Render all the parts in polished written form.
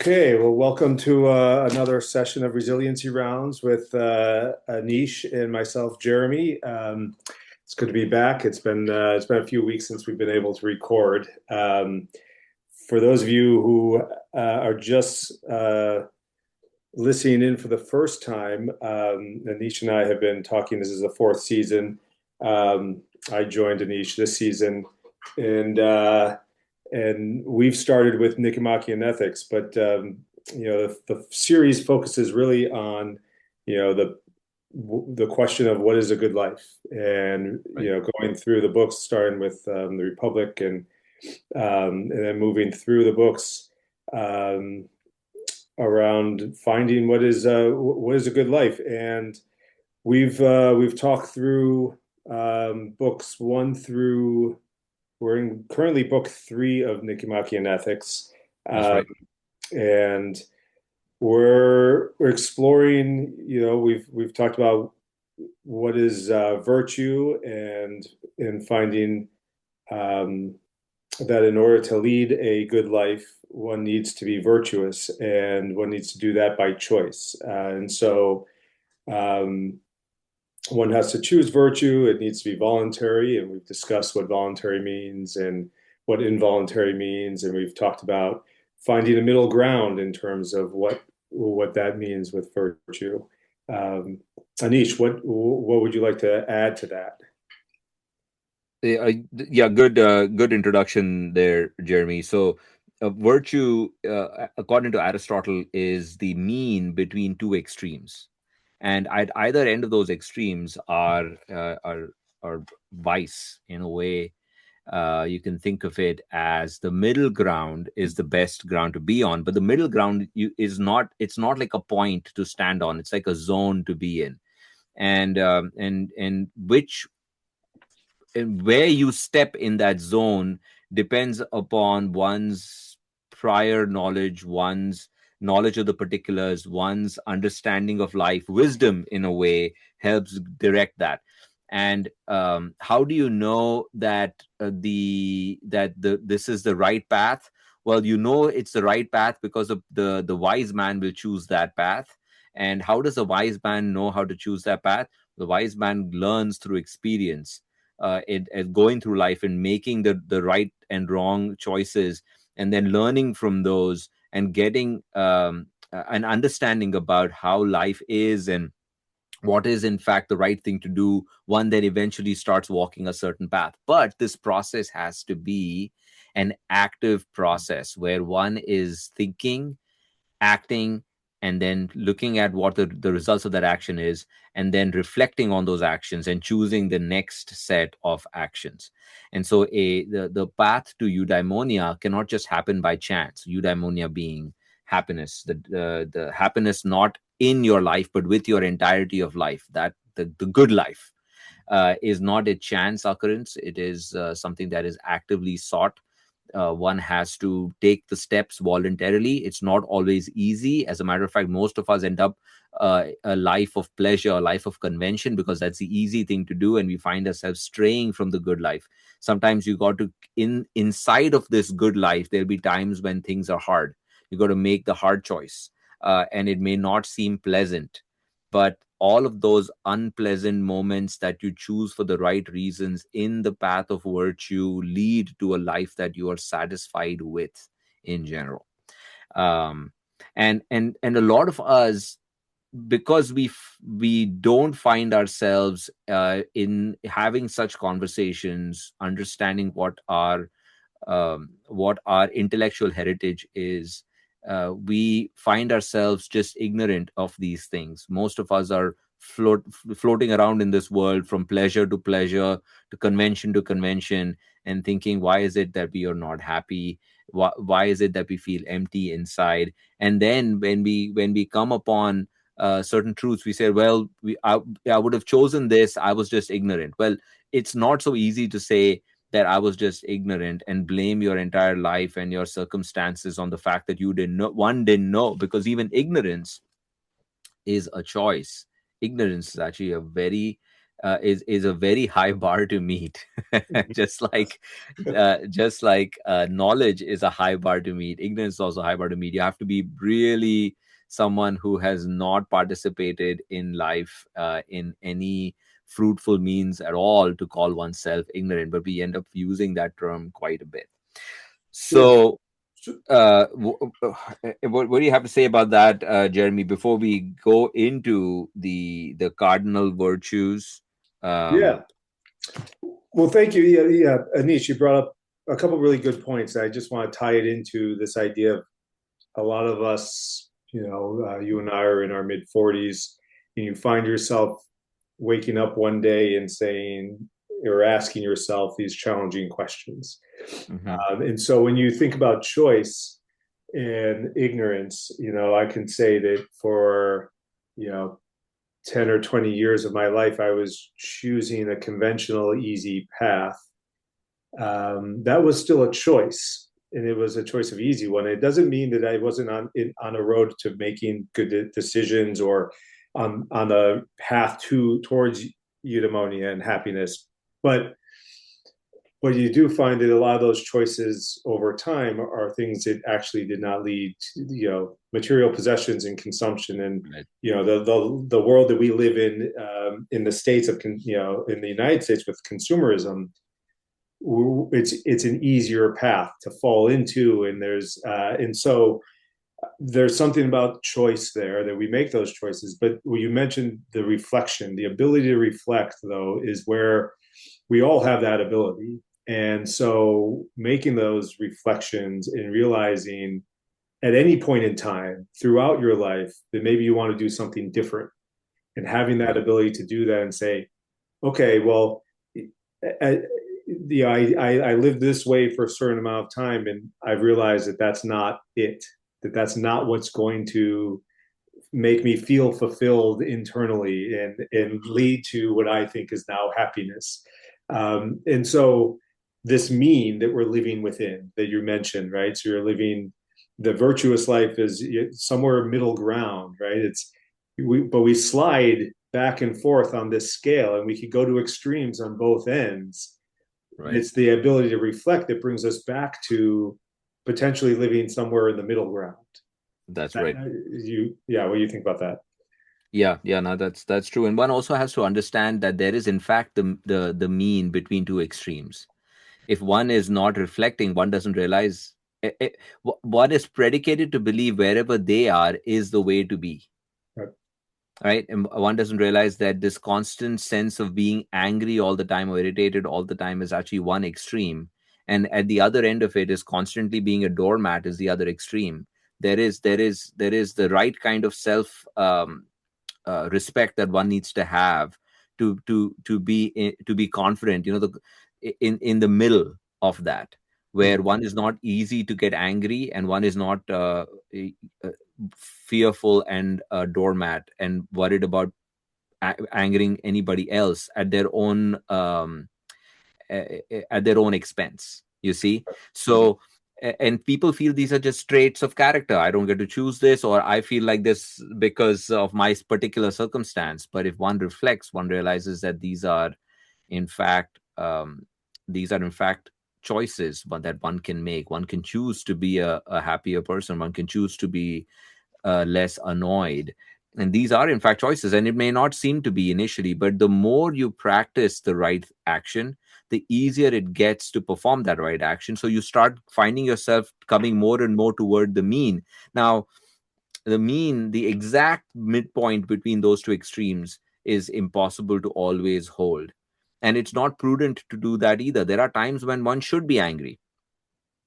Okay, well, welcome to another session of Resiliency Rounds with Anish and myself, Jeremy. It's good to be back. It's been a few weeks since we've been able to record. For those of you who are just listening in for the first time, Anish and I have been talking. This is the fourth season. I joined Anish this season, and we've started with Nicomachean ethics, but the series focuses really on the question of what is a good life, and Right. going through the books, starting with the Republic, and then moving through the books um, around finding what is a good life, and we've talked through books one through we're in currently book three of Nicomachean Ethics, That's um, right. and we're exploring. We've talked about what is virtue, and finding um, that in order to lead a good life, one needs to be virtuous, and one needs to do that by choice. And so. Um, One has to choose virtue. It needs to be voluntary, and we've discussed what voluntary means and what involuntary means, and we've talked about finding a middle ground in terms of what that means with virtue. Um, Anish, what would you like to add to that? Yeah, good introduction there, Jeremy. So, virtue, according to Aristotle, is the mean between two extremes, and at either end of those extremes are vice in a way. You can think of it as the middle ground is the best ground to be on, but the middle ground is not. It's not like a point to stand on. It's like a zone to be in, and which and where you step in that zone depends upon one's prior knowledge, one's knowledge of the particulars, one's understanding of life. Wisdom, in a way, helps direct that. And how do you know that the this is the right path? Well, you know it's the right path because the wise man will choose that path. And how does a wise man know how to choose that path? The wise man learns through experience, going through life and making the right and wrong choices, and then learning from those and getting an understanding about how life is and what is in fact the right thing to do. One then eventually starts walking a certain path, but this process has to be an active process where one is thinking, acting, and then looking at what the results of that action is, and then reflecting on those actions and choosing the next set of actions. And so the path to eudaimonia cannot just happen by chance. Eudaimonia being happiness, the happiness not in your life but with your entirety of life, that the good life is not a chance occurrence. It is something that is actively sought. One has to take the steps voluntarily. It's not always easy. As a matter of fact, most of us end up a life of pleasure, a life of convention, because that's the easy thing to do, and we find ourselves straying from the good life. Sometimes you got to inside of this good life. There'll be times when things are hard. You got to make the hard choice, and it may not seem pleasant, but all of those unpleasant moments that you choose for the right reasons in the path of virtue lead to a life that you are satisfied with in general. um, and a lot of us, because we don't find ourselves in having such conversations, understanding what our intellectual heritage is. We find ourselves just ignorant of these things. Most of us are floating around in this world from pleasure to convention, and thinking, why is it that we are not happy? Why is it that we feel empty inside? And then when we come upon certain truths, we say, well, I would have chosen this. I was just ignorant. Well, it's not so easy to say that I was just ignorant and blame your entire life and your circumstances on the fact that you didn't know. One didn't know, because even ignorance is a choice. Ignorance is actually a very is a very high bar to meet. Just like knowledge is a high bar to meet, ignorance is also a high bar to meet. You have to be really someone who has not participated in life in any fruitful means at all to call oneself ignorant, but we end up using that term quite a bit. Yeah. So So- what do you have to say about that, Jeremy, before we go into the cardinal virtues? Um, yeah. Well, thank you. Yeah, yeah, Anish, you brought up a couple of really good points. I just want to tie it into this idea of a lot of us, you and I are in our mid 40s, and you find yourself waking up one day and saying, or asking yourself these challenging questions. mhm, And so when you think about choice and ignorance, I can say that for, you know, 10 or 20 years of my life, I was choosing a conventional, easy path. That was still a choice, and it was a choice of easy one. It doesn't mean that I wasn't on a road to making good decisions or on a path towards eudaimonia and happiness. But you do find that a lot of those choices over time are things that actually did not lead to, material possessions and consumption. And right, the world that we live in the states of in the United States with consumerism, it's an easier path to fall into. And so there's something about choice there, that we make those choices. But when you mentioned the reflection, the ability to reflect, though, is where we all have that ability. And so making those reflections and realizing at any point in time throughout your life that maybe you want to do something different, and having that right, ability to do that and say, okay, well, I, I lived this way for a certain amount of time, and I realized that that's not it, that's not what's going to make me feel fulfilled internally and lead to what I think is now happiness. And so this mean that we're living within, that you mentioned, right? So you're living the virtuous life is somewhere middle ground, right? But we slide back and forth on this scale, and we could go to extremes on both ends. right. It's the ability to reflect that brings us back to potentially living somewhere in the middle ground. That's right. Yeah, what do you think about that? Yeah, yeah, no, that's true. And one also has to understand that there is, in fact, the mean between two extremes. If one is not reflecting, one doesn't realize what is predicated to believe wherever they are is the way to be. Right. Right, and one doesn't realize that this constant sense of being angry all the time or irritated all the time is actually one extreme, and at the other end of it is constantly being a doormat is the other extreme. There is the right kind of self respect that one needs to have to be confident, in the middle of that, where Mm-hmm. one is not easy to get angry and one is not uh, fearful and a doormat and worried about angering anybody else at their own expense, you see. Mm-hmm. So and people feel these are just traits of character. I don't get to choose this, or I feel like this because of my particular circumstance. But if one reflects, one realizes that in fact these are in fact choices but that one can make. One can choose to be a happier person, one can choose to be less annoyed. And these are, in fact, choices. And it may not seem to be initially, but the more you practice the right action, the easier it gets to perform that right action. So you start finding yourself coming more and more toward the mean. Now, the mean, the exact midpoint between those two extremes, is impossible to always hold. And it's not prudent to do that either. There are times when one should be angry,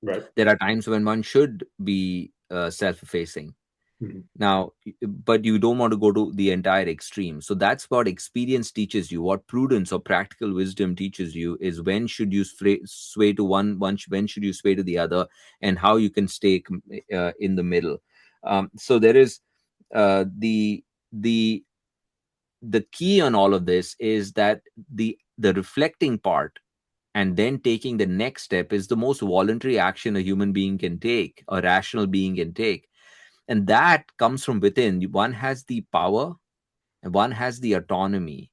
Right. there are times when one should be self effacing. Mm-hmm. Now, but you don't want to go to the entire extreme. So that's what experience teaches you. What prudence or practical wisdom teaches you is when should you sway to when should you sway to the other, and how you can stay in the middle. So there is the the the key on all of this is that the reflecting part and then taking the next step is the most voluntary action a human being can take, a rational being can take, and that comes from within. One has the power and one has the autonomy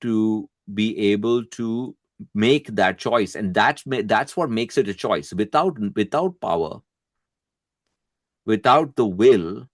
to be able to make that choice, and that's what makes it a choice. Without power, without the will,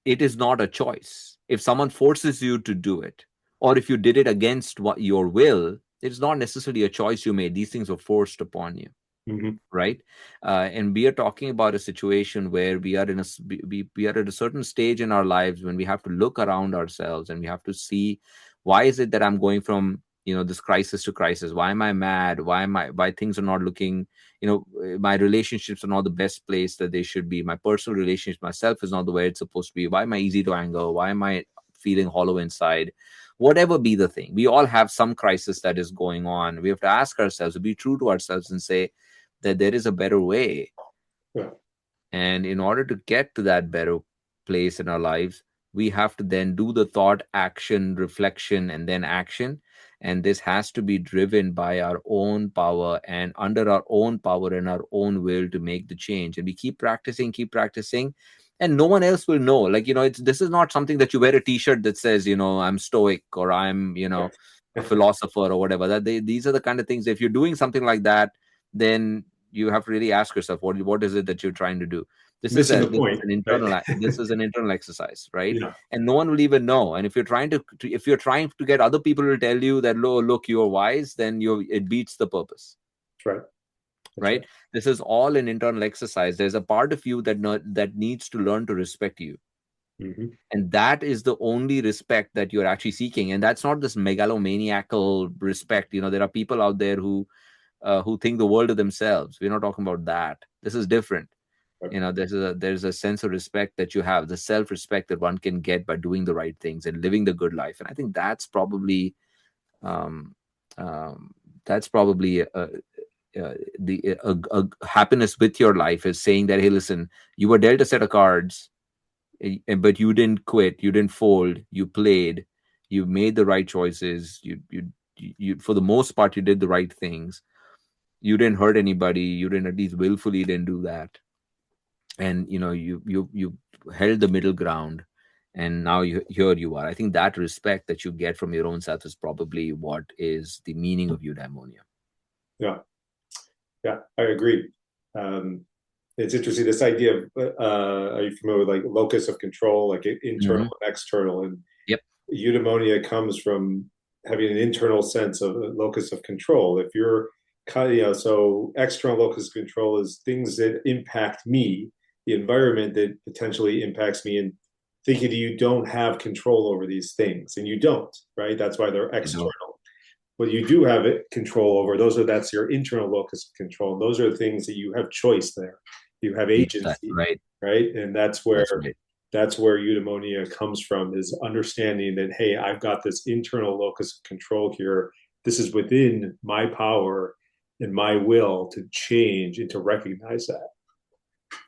it is not a choice. If someone forces you to do it, or if you did it against your will, it's not necessarily a choice you made. These things are forced upon you, Hmm. right? And we are talking about a situation where we are at a certain stage in our lives when we have to look around ourselves and we have to see, why is it that I'm going from, this crisis to crisis? Why am I mad? Why things are not looking, my relationships are not the best place that they should be. My personal relationship myself is not the way it's supposed to be. Why am I easy to anger? Why am I feeling hollow inside? Whatever be the thing, we all have some crisis that is going on. We have to ask ourselves, to be true to ourselves, and say that there is a better way. Yeah. And in order to get to that better place in our lives, we have to then do the thought, action, reflection, and then action. And this has to be driven by our own power and under our own power and our own will to make the change. And we keep practicing, and no one else will know. Like, this is not something that you wear a t-shirt that says, I'm stoic, or I'm, a philosopher, or whatever. These are the kind of things. If you're doing something like that, then you have to really ask yourself, what is it that you're trying to do? Missing the point, right? This is an internal exercise, right? Yeah, And no one will even know. And if you're trying to get other people to tell you that, look, you're wise, then it beats the purpose, that's right. That's right. right? This is all an internal exercise. There's a part of you that needs to learn to respect you, Hmm. and that is the only respect that you're actually seeking. And that's not this megalomaniacal respect. There are people out there who think the world of themselves. We're not talking about that. This is different. Right. There's a sense of respect that you have, the self-respect that one can get by doing the right things and living the good life. And I think um, um, that's probably a happiness with your life, is saying that, hey, listen, you were dealt a set of cards, but you didn't quit, you didn't fold, you played, you made the right choices, you for the most part you did the right things, you didn't hurt anybody, you didn't, at least willfully didn't do that, and you held the middle ground, and now here you are. I think that respect that you get from your own self is probably what is the meaning of eudaimonia. Yeah, yeah, I agree. Um, it's interesting, this idea of are you familiar with like locus of control, like internal Hmm. and external? And Yep. eudaimonia comes from having an internal sense of a locus of control. If you're so external locus of control is things that impact me, the environment that potentially impacts me, and thinking that you don't have control over these things, and you don't, right? That's why they're You know, external. What you do have it control over, that's your internal locus of control. Those are things that you have choice there. You have that's agency, right. right? And That's right. that's where eudaimonia comes from, is understanding that, hey, I've got this internal locus of control here. This is within my power and my will to change and to recognize that.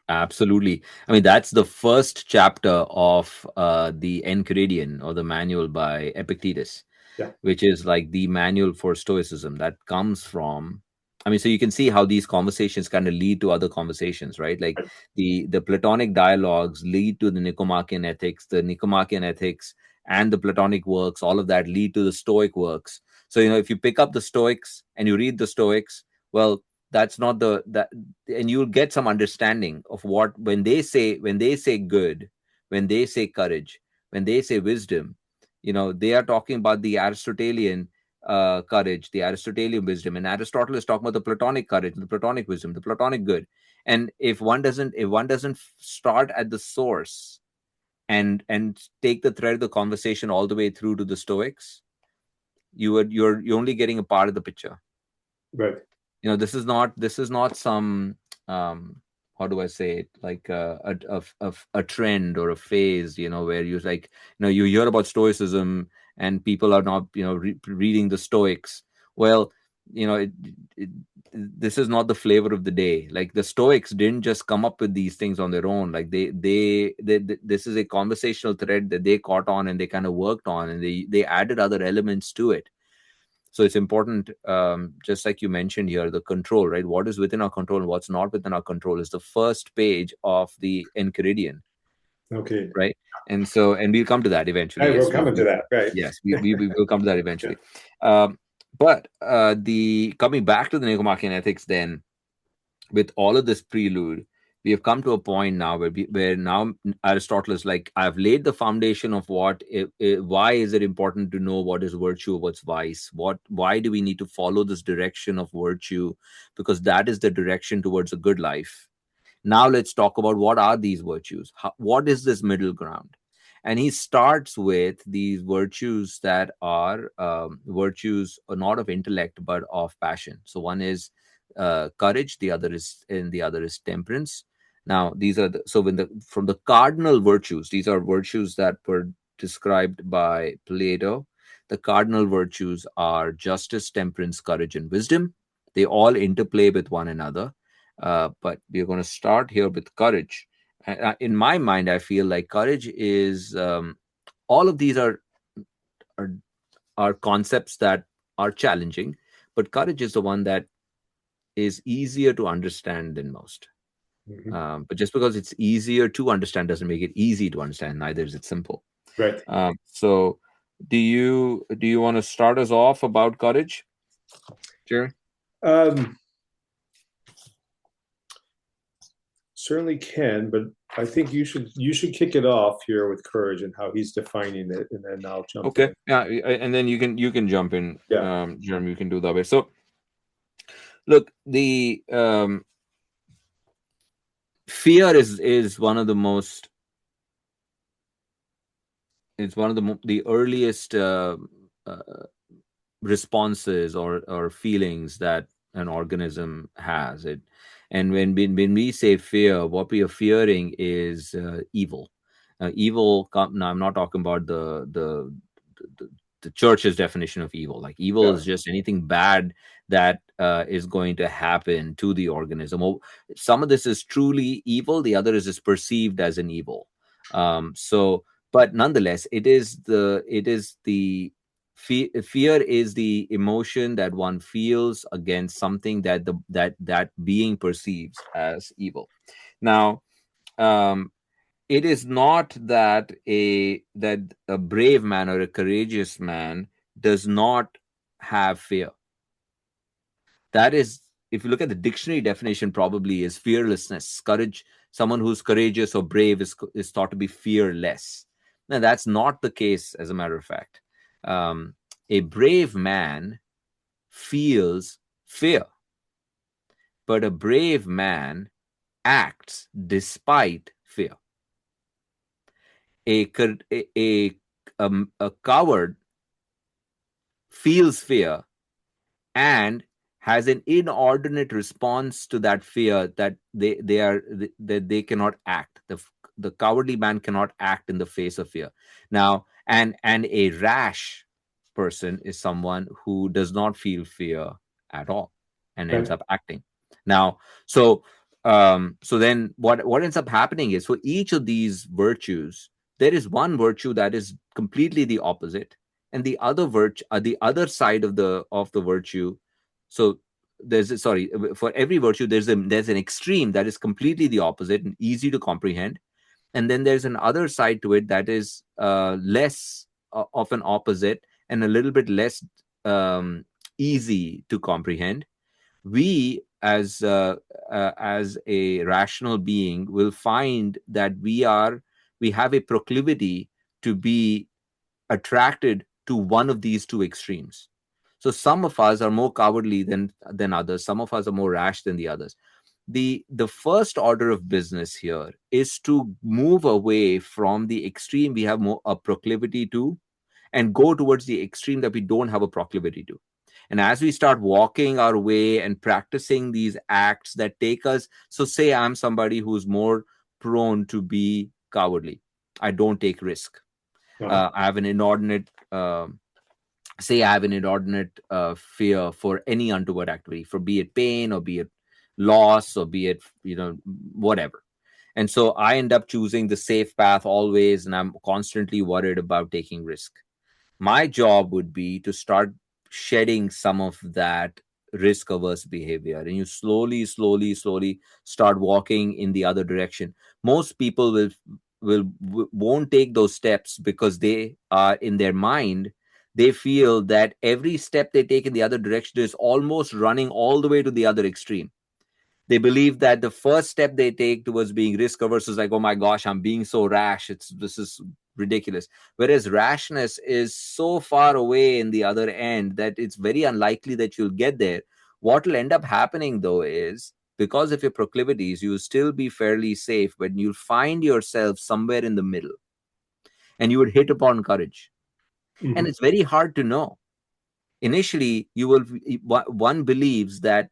Absolutely. I mean, that's the first chapter of the Enchiridion, or the manual by Epictetus, Yeah. which is like the manual for Stoicism that comes from. I mean, so you can see how these conversations kind of lead to other conversations, right? Like the Platonic dialogues lead to the Nicomachean ethics, and the Platonic works, all of that lead to the Stoic works. So, if you pick up the Stoics and you read the Stoics, well, that's not that, and you'll get some understanding of what, when they say good, when they say courage, when they say wisdom, they are talking about the Aristotelian courage, the Aristotelian wisdom, and Aristotle is talking about the Platonic courage, the Platonic wisdom, the Platonic good. And if one doesn't start at the source and take the thread of the conversation all the way through to the Stoics, you're only getting a part of the picture. Right. This is not some, um how do I say it, like a trend or a phase, where you like, you hear about Stoicism and people are not, reading the Stoics. Well, it, it, this is not the flavor of the day. Like, the Stoics didn't just come up with these things on their own. Like, this is a conversational thread that they caught on and they kind of worked on, and they added other elements to it. So it's important, just like you mentioned here, the control, right? What is within our control and what's not within our control is the first page of the Enchiridion. Okay. right? And we'll come to that All right, eventually we're as coming to that, right? yes, we will come to that Yeah. eventually. But the coming back to the Nicomachean ethics, then, with all of this prelude, we have come to a point now where now Aristotle is like, I've laid the foundation of why is it important to know what is virtue, what's vice, why do we need to follow this direction of virtue, because that is the direction towards a good life. Now let's talk about what are these virtues. What is this middle ground? And he starts with these virtues that are virtues not of intellect but of passion. So one is courage, the other is temperance. Now these are from the cardinal virtues. These are virtues that were described by Plato. The cardinal virtues are justice, temperance, courage, and wisdom. They all interplay with one another, but we're going to start here with courage. In my mind, I feel like courage is all of these are are concepts that are challenging, but courage is the one that is easier to understand than most. Hmm. But just because it's easier to understand doesn't make it easy to understand. Neither is it simple. Right. So, do you want to start us off about courage, Jerry? Um, Certainly can, but I think you should kick it off here with courage and how he's defining it, and then I'll jump Okay, in. yeah, and then you can jump in, Yeah. Jeremy. You can do that way. So, look, the fear is one of the most it's one of the earliest uh, responses or feelings that an organism has. And when we say fear, what we are fearing is evil. Now I'm not talking about the the church's definition of evil. Like, evil Yeah. is just anything bad that is going to happen to the organism. Well, some of this is truly evil, the other is just perceived as an evil. So, but nonetheless, it is the fear is the emotion that one feels against something that being perceives as evil. Now, um, it is not that a brave man or a courageous man does not have fear. That is, if you look at the dictionary definition, probably is fearlessness, courage. Someone who's courageous or brave is thought to be fearless. Now, that's not the case, as a matter of fact. um, a brave man feels fear, but a brave man acts despite fear. A coward feels fear and has an inordinate response to that fear, that they cannot act. The cowardly man cannot act in the face of fear. Now, and a rash person is someone who does not feel fear at all and ends Right. up acting. Now, so then what ends up happening is, for each of these virtues, there is one virtue that is completely the opposite, and the other virtue, the other side of the virtue. So for every virtue, there's an extreme that is completely the opposite and easy to comprehend, and then there's an other side to it that is less of an opposite and a little bit less easy to comprehend. We, as a rational being, will find that we have a proclivity to be attracted to one of these two extremes. So some of us are more cowardly than others. Some of us are more rash than the others. The first order of business here is to move away from the extreme we have more a proclivity to, and go towards the extreme that we don't have a proclivity to. And as we start walking our way and practicing these acts that take us, so say I'm somebody who's more prone to be cowardly. I don't take risk. Uh-huh. I have an inordinate say I have an inordinate fear for any untoward activity, for be it pain or be it loss or be it whatever. And so I end up choosing the safe path always, and I'm constantly worried about taking risk. My job would be to start shedding some of that risk averse behavior, and you slowly start walking in the other direction. Most people won't take those steps because they are in their mind. They feel that every step they take in the other direction is almost running all the way to the other extreme. They believe that the first step they take towards being risk averse is like, oh my gosh, I'm being so rash. This is ridiculous. Whereas rashness is so far away in the other end that it's very unlikely that you'll get there. What will end up happening though is, because of your proclivities, you'll still be fairly safe, but you'll find yourself somewhere in the middle and you would hit upon courage. And Hmm. it's very hard to know. Initially, one believes that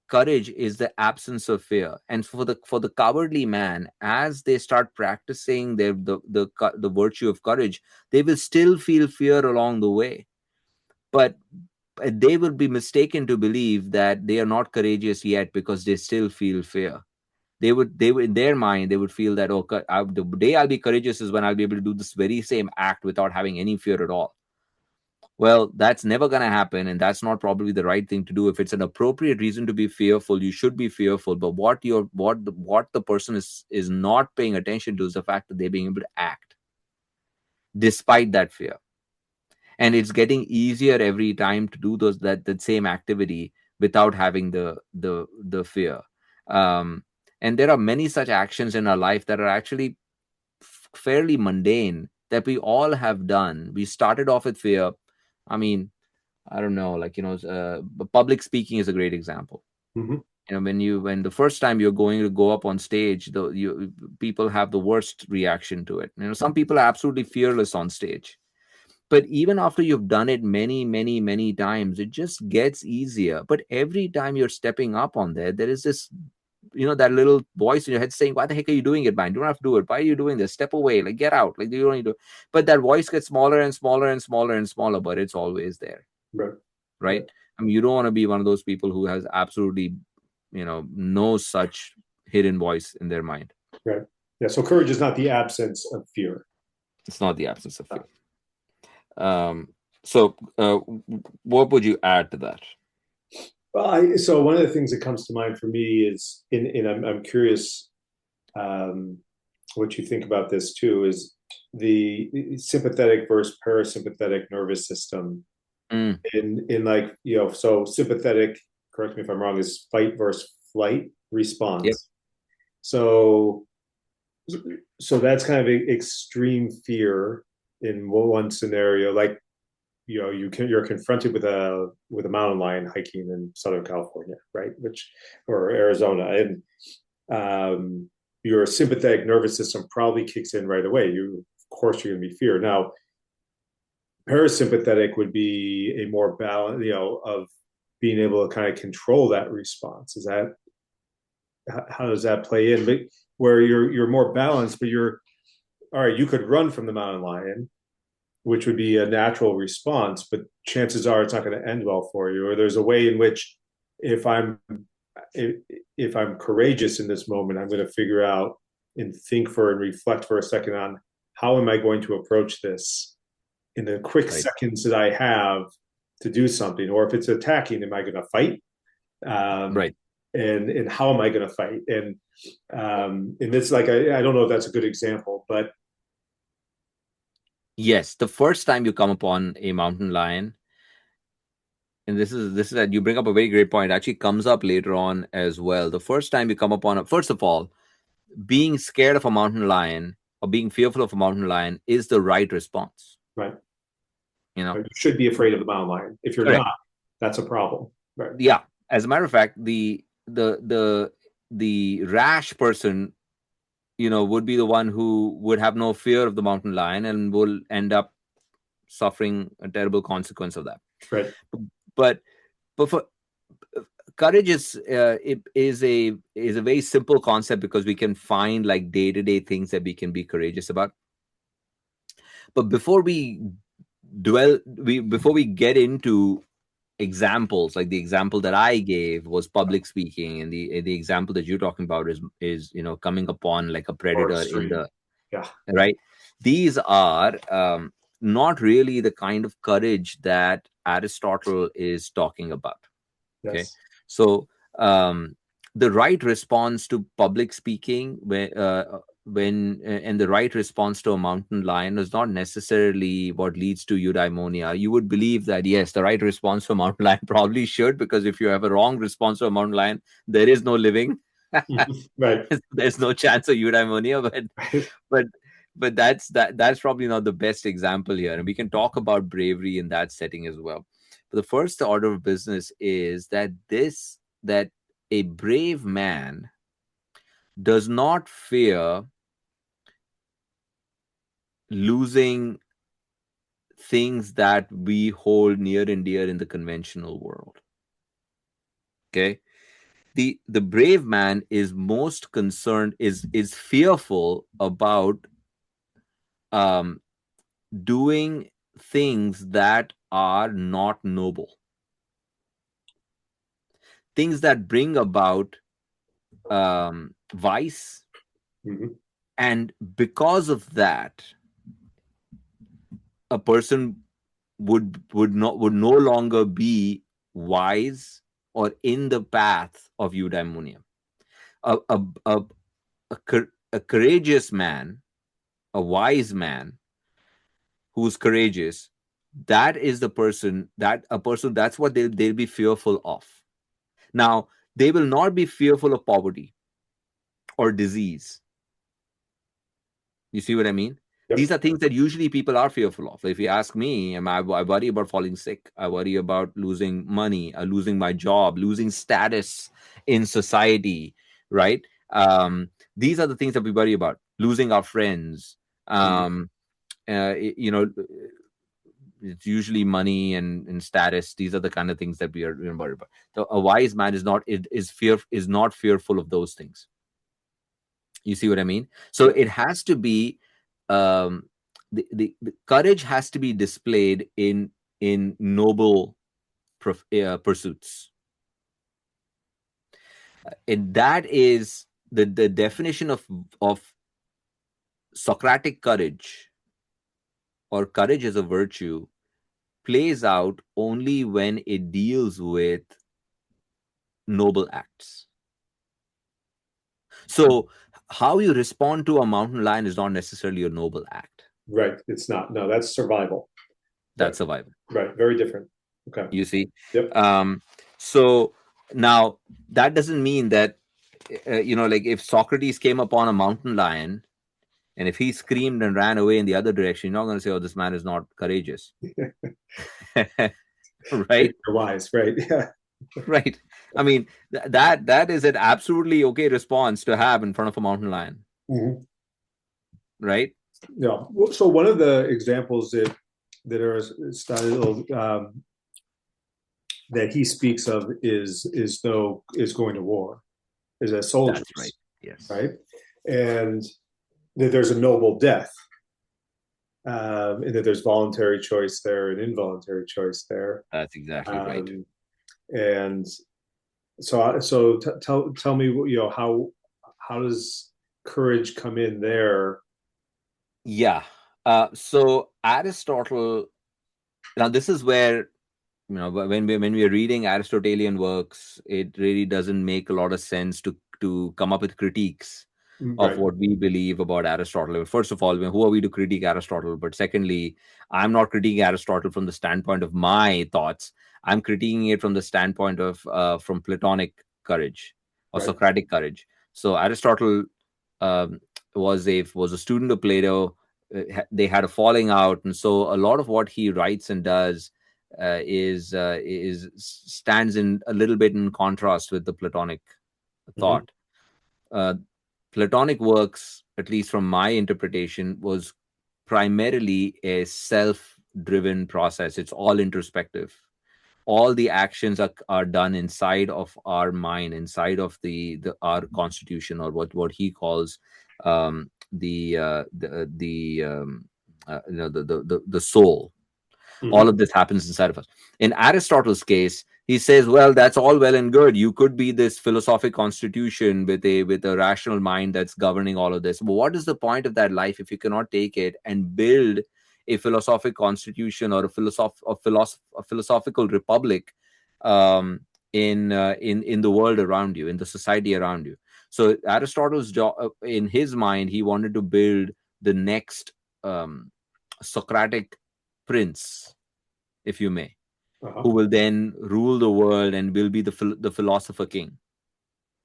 courage is the absence of fear, and for the cowardly man, as they start practicing the virtue of courage, they will still feel fear along the way, but they will be mistaken to believe that they are not courageous yet because they still feel fear. They would in their mind they would feel that, oh, the day I'll be courageous is when I'll be able to do this very same act without having any fear at all. Well, that's never going to happen, and that's not probably the right thing to do. If it's an appropriate reason to be fearful, you should be fearful. But what the person is not paying attention to is the fact that they're being able to act despite that fear, and it's getting easier every time to do that same activity without having the fear. Um, and there are many such actions in our life that are actually fairly mundane that we all have done. We started off with fear. I mean, I don't know, like, public speaking is a great example. Hmm. When the first time you're going to go up on stage, people have the worst reaction to it. Some people are absolutely fearless on stage. But even after you've done it many, many, many times, it just gets easier. But every time you're stepping up on there is this, that little voice in your head saying, why the heck are you doing it, man? You don't have to do it. Why are you doing this? Step away, like, get out. Like, you don't need to. But that voice gets smaller and smaller and smaller and smaller, but it's always there. Right. Right? Right. I mean, you don't want to be one of those people who has absolutely, no such hidden voice in their mind. Right. Yeah. So courage is not the absence of fear. It's not the absence of fear. So what would you add to that? Well, so one of the things that comes to mind for me is, I'm curious what you think about this too, is the sympathetic versus parasympathetic nervous system. Mm, In like, so sympathetic, correct me if I'm wrong, is fight versus flight yep. response. So that's kind of extreme fear in one scenario, like, you're confronted with a mountain lion hiking in Southern California, right? Which, or Arizona, and your sympathetic nervous system probably kicks in right away. Of course, you're going to be fear. Now, parasympathetic would be a more balance, of being able to kind of control that response. Is that, how does that play in? But where you're more balanced, but you're all right. You could run from the mountain lion, which would be a natural response, but chances are it's not going to end well for you. Or there's a way in which, if I'm if I'm courageous in this moment, I'm going to figure out and think for and reflect for a second on how am I going to approach this in the quick Right. seconds that I have to do something. Or if it's attacking, am I going to fight? Um, Right. and how am I going to fight? And it's like, I don't know if that's a good example, but Yes, the first time you come upon a mountain lion, and this is that you bring up a very great point. It actually comes up later on as well. The first time you come upon first of all, being scared of a mountain lion or being fearful of a mountain lion is the right response. right, You know, you should be afraid of the mountain lion. If you're correct. not, that's a problem. Right. Yeah. As a matter of fact, the rash person, would be the one who would have no fear of the mountain lion and will end up suffering a terrible consequence of that. Right. But but for courage is a very simple concept because we can find like day-to-day things that we can be courageous about. But before we get into examples, like the example that I gave was public speaking, and the example that you're talking about is coming upon like a Or predator in extreme. the Yeah. right. These are not really the kind of courage that Aristotle is talking about. Okay, Yes. so the right response to public speaking, and the right response to a mountain lion is not necessarily what leads to eudaimonia. You would believe that yes, the right response to a mountain lion probably should, because if you have a wrong response to a mountain lion, there is no living. Right. There's no chance of eudaimonia. Right. But but that's probably not the best example here, and we can talk about bravery in that setting as well. But the first order of business is that a brave man does not fear losing things that we hold near and dear in the conventional world. Okay, the brave man is most concerned, is fearful about um doing things that are not noble, things that bring about vice, Mm-hmm. and because of that, a person would no longer be wise or in the path of eudaimonia. A a, a, a courageous man, a wise man who's courageous, that is the person that a person that's what they'll be fearful of. Now, they will not be fearful of poverty or disease. You see what I mean? These Yep. are things that usually people are fearful of. If you ask me, I worry about falling sick. I worry about losing money, losing my job, losing status in society, right? These are the things that we worry about. Losing our friends. Mm-hmm. You know, it's usually money and status. These are the kind of things that we're worried about. So a wise man is not fearful of those things. You see what I mean? So Yep. it has to be the courage has to be displayed in noble pursuits. And that is the definition of Socratic courage, or courage as a virtue, plays out only when it deals with noble acts. So how you respond to a mountain lion is not necessarily a noble act. Right. It's not. No, that's survival. Right. That's survival. Right. Very different. Okay. You see, Yep. so now that doesn't mean that like if Socrates came upon a mountain lion and if he screamed and ran away in the other direction, you're not going to say, "Oh, this man is not courageous," right? You're wise. Right. Yeah. Right. I mean, that is an absolutely okay response to have in front of a mountain lion, Mm-hmm. right? Yeah. So one of the examples that Aristotle that he speaks of is though is going to war, is as That's right. soldiers, Yes, right? And that there's a noble death, and that there's voluntary choice there and involuntary choice there. that's exactly right. And tell me, how does courage come in there? Yeah. So Aristotle. Now, this is where when we are reading Aristotelian works, it really doesn't make a lot of sense to come up with critiques of Right. what we believe about Aristotle. First of all, who are we to critique Aristotle? But secondly, I'm not critiquing Aristotle from the standpoint of my thoughts. I'm critiquing it from the standpoint of from Platonic courage or Right. Socratic courage. So Aristotle um, was a student of Plato. They had a falling out, and so a lot of what he writes and does is stands in a little bit in contrast with the Platonic Mm-hmm. thought. Uh, Platonic works, at least from my interpretation, was primarily a self-driven process. It's all introspective. All the actions are done inside of our mind, inside of the our constitution, or what he calls the soul. All Mm-hmm. of this happens inside of us. In Aristotle's case, he says, well, that's all well and good. You could be this philosophic constitution with a rational mind that's governing all of this. But what is the point of that life if you cannot take it and build a philosophic constitution or a philosophical republic in the world around you, in the society around you? So Aristotle's job, in his mind, he wanted to build the next um, Socratic prince, if you may, Uh-huh. who will then rule the world and will be the philosopher king,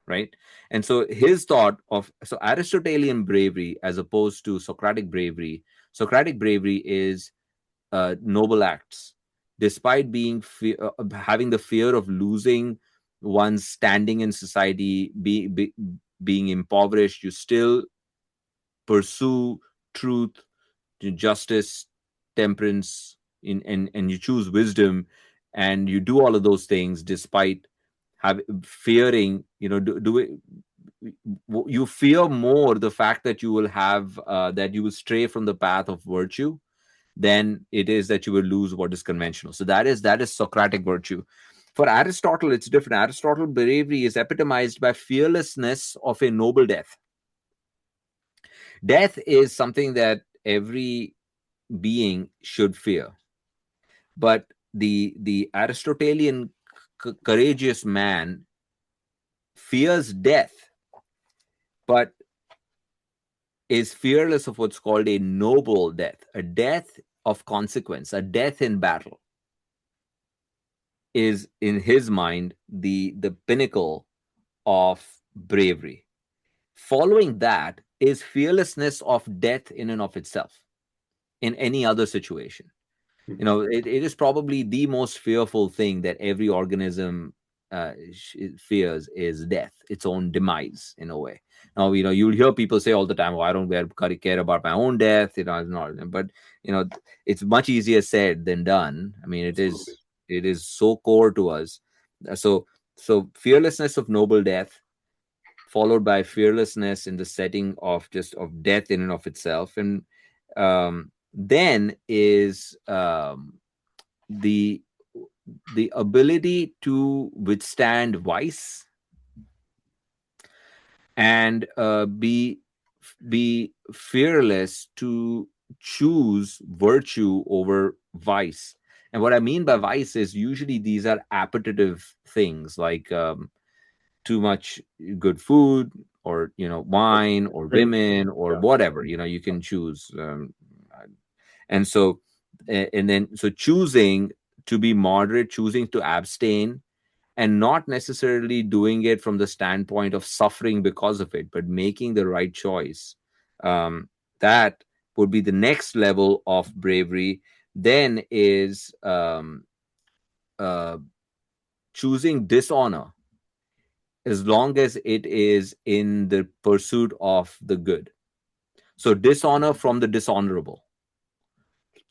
right? And so his thought of, so Aristotelian bravery as opposed to Socratic bravery is noble acts, despite having the fear of losing one's standing in society, being impoverished. You still pursue truth, justice, temperance, and you choose wisdom, and you do all of those things despite fearing, do it. You fear more the fact that you will have that you will stray from the path of virtue than it is that you will lose what is conventional. So that is Socratic virtue. For Aristotle, it's different. Aristotle bravery is epitomized by fearlessness of a noble death. Death is something that every being should fear, but the Aristotelian courageous man fears death, but is fearless of what's called a noble death, a death of consequence, a death in battle. Is in his mind the pinnacle of bravery. Following that is fearlessness of death in and of itself in any other situation. It is probably the most fearful thing that every organism fears is death, its own demise in a way. Now, you'll hear people say all the time, "Oh, I don't care about my own death." It's not, but it's much easier said than done. I mean, it Absolutely. is it is so core to us. So, fearlessness of noble death, followed by fearlessness in the setting of just of death in and of itself, and then is the ability to withstand vice and be fearless to choose virtue over vice. And what I mean by vice is usually these are appetitive things like too much good food, or wine, or Drink. women, or Yeah. whatever. You can choose, and so and then so choosing to be moderate, choosing to abstain, and not necessarily doing it from the standpoint of suffering because of it, but making the right choice. That would be the next level of bravery. Then is uh, choosing dishonor, as long as it is in the pursuit of the good. So, dishonor from the dishonorable.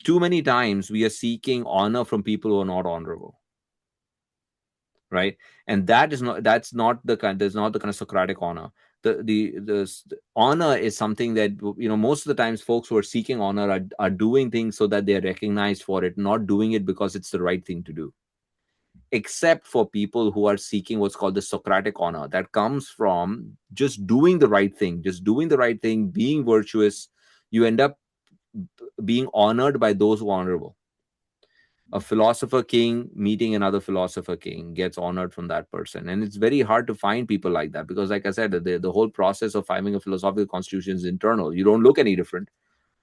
Too many times we are seeking honor from people who are not honorable, right? And that's not the kind of Socratic honor. The honor is something that, most of the times folks who are seeking honor are doing things so that they're recognized for it, not doing it because it's the right thing to do. Except for people who are seeking what's called the Socratic honor, that comes from just doing the right thing, being virtuous. You end up being honored by those who are honorable. A philosopher king meeting another philosopher king gets honored from that person, and it's very hard to find people like that, because, like I said, the whole process of finding a philosophical constitution is internal. You don't look any different.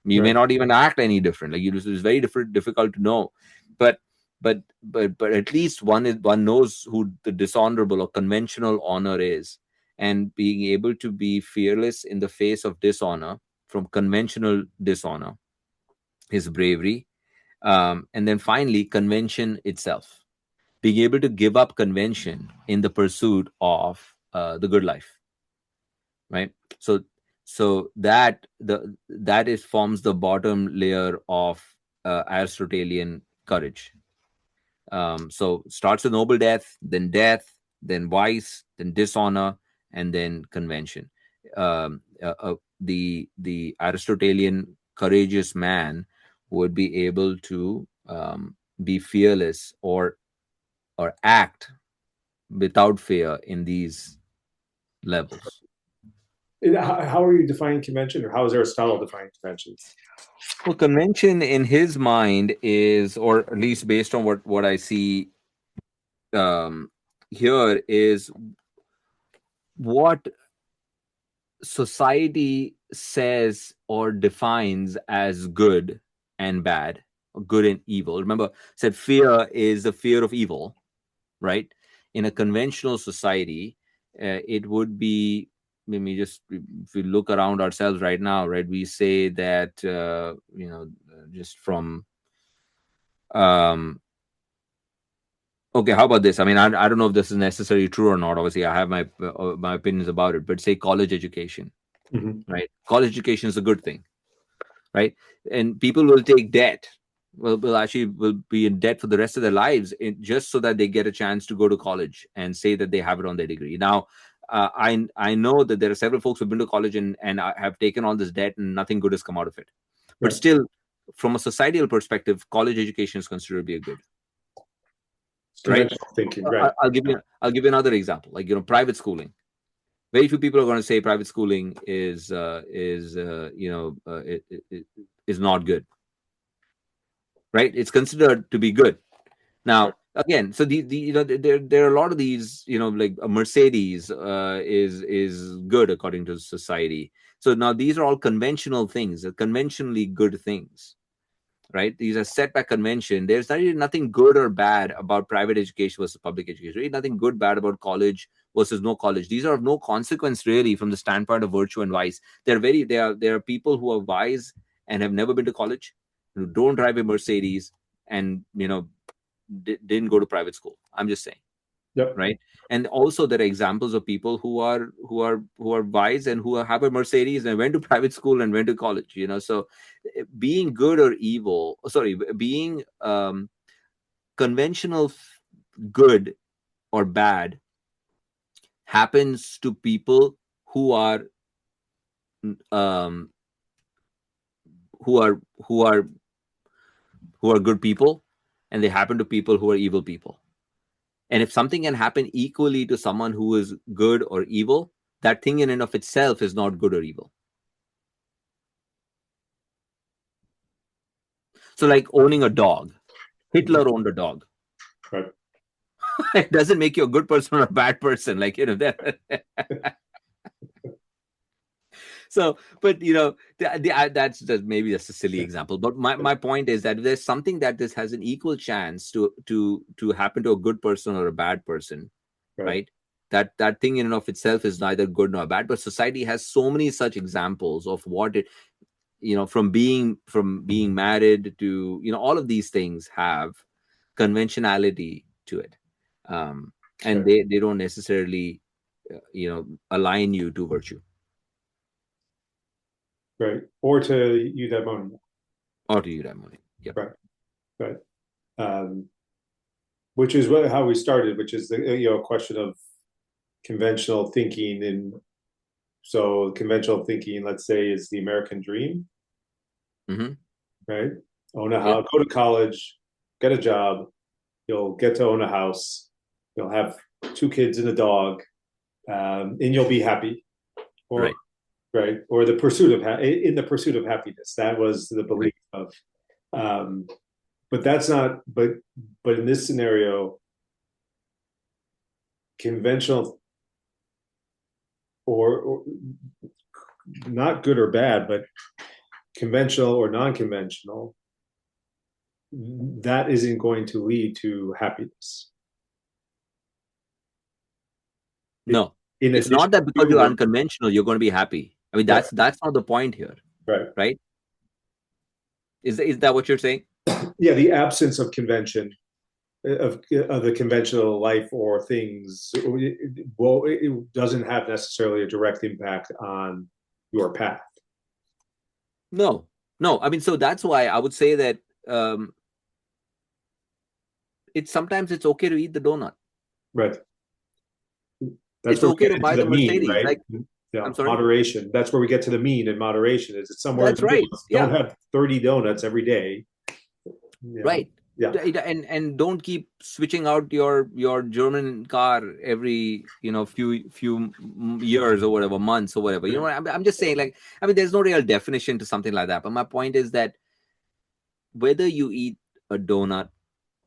You may Right. not even act any different. Like, it's very difficult to know. But but at least one knows who the dishonorable or conventional honor is, and being able to be fearless in the face of dishonor from conventional dishonor is bravery. And then finally, convention itself, being able to give up convention in the pursuit of the good life, right? So that is forms the bottom layer of Aristotelian courage. So starts with noble death, then vice, then dishonor, and then convention. The Aristotelian courageous man would be able to be fearless, or act without fear in these levels. How are you defining convention, or how is Aristotle defining convention? Well, convention in his mind is, or at least based on what I see um, here, is what society says or defines as good and bad, or good and evil. Remember, said fear is the fear of evil, right? In a conventional society, it would be. I mean, just if we look around ourselves right now, right, we say that just from okay, how about this? I mean, I don't know if this is necessarily true or not. Obviously, I have my opinions about it, but say college education, Hmm. right? College education is a good thing, right? And people will take debt. Will actually will be in debt for the rest of their lives just so that they get a chance to go to college and say that they have it on their degree. Now, I know that there are several folks who've been to college and have taken on this debt and nothing good has come out of it. But Right. still, from a societal perspective, college education is considered to be a good, It's right? conventional thinking, right? I'll give you another example. Like private schooling. Very few people are going to say private schooling is not good, right? It's considered to be good. Right. Now, again, so there are a lot of these, like a Mercedes is good according to society. So now these are all conventional things, conventionally good things, right? These are set by convention. There's really nothing good or bad about private education versus public education. Really nothing good, bad about college versus no college. These are of no consequence really from the standpoint of virtue and vice. There are people who are wise and have never been to college, who don't drive a Mercedes, and didn't go to private school. I'm just saying, Yep. right? And also there are examples of people who are wise and who have a Mercedes and went to private school and went to college. So being good or evil, sorry, being conventional good or bad happens to people who are um who are who are who are good people, and they happen to people who are evil people. And if something can happen equally to someone who is good or evil, that thing in and of itself is not good or evil. So, like owning a dog, Mhm. Hitler owned a dog. Right. It doesn't make you a good person or a bad person. Like, that. So, but that's just maybe that's a silly example. But my point is that if there's something that this has an equal chance to happen to a good person or a bad person, Right. right? That thing in and of itself is neither good nor bad. But society has so many such examples of what it, from being married to, all of these things have conventionality to it, and Okay. they don't necessarily align you to virtue Right. Or to eudaimonia. or to eudaimonia. Yep. Right. Right. Um, which is how we started, which is the question of conventional thinking. And so conventional thinking, let's say, is the American dream, Mm-hmm. right? Own a Yeah. house, go to college, get a job, you'll get to own a house, you'll have two kids and a dog, and you'll be happy. Or Right. right, or the pursuit of in the pursuit of happiness. That was the Right. belief of. Um, but that's not. But in this scenario, conventional or not good or bad, but conventional or non-conventional, that isn't going to lead to happiness. It, No, in it's addition not that because you're to unconventional you're going to be happy. I mean, right, that's not the point here, right, right? Is that what you're saying? yeah, the absence of convention of the conventional life or things, well, it doesn't have necessarily a direct impact on your path. No, no. I mean, so that's why I would say that um, it's okay to eat the donut. Right. That's It's where we okay get to into buy the the mean, Mercedes. right? Like, Yeah, I'm sorry. moderation. That's where we get to the mean and moderation. Is it's somewhere in That's the middle. right. Don't Yeah. have 30 donuts every day. Right. Yeah, And don't keep switching out your German car every few years or whatever, months or whatever. I'm just saying, like, I mean, there's no real definition to something like that. But my point is that whether you eat a donut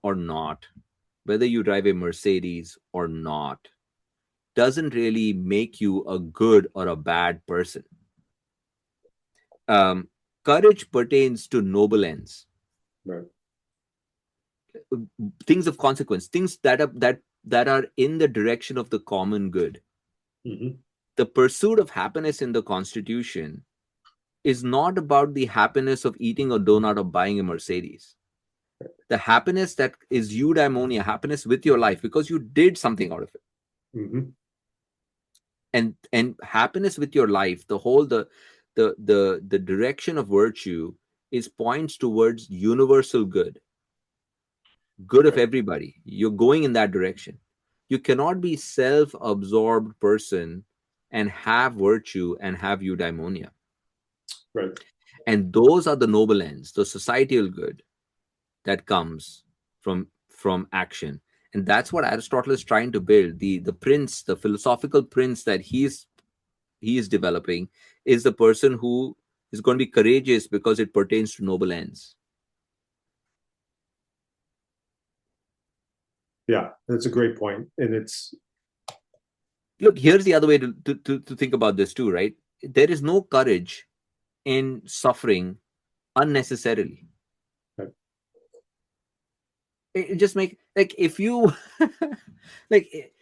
or not, whether you drive a Mercedes or not, doesn't really make you a good or a bad person. um, Courage pertains to noble ends, Right. things of consequence, things that are in the direction of the common good. Hmm. The pursuit of happiness in the Constitution is not about the happiness of eating a donut or buying a Mercedes. The happiness that is eudaimonia, happiness with your life, because you did something out of it. Hmm. And happiness with your life, the whole the direction of virtue is points towards universal good, good of Right. everybody. You're going in that direction. You cannot be self-absorbed person and have virtue and have eudaimonia. Right. And those are the noble ends, the societal good that comes from action. And that's what Aristotle is trying to build. The prince, the philosophical prince that he is developing, is the person who is going to be courageous because it pertains to noble ends. Yeah, that's a great point. And it's Look, here's the other way to think about this too, right? There is no courage in suffering unnecessarily. right. It just make, like, if you like,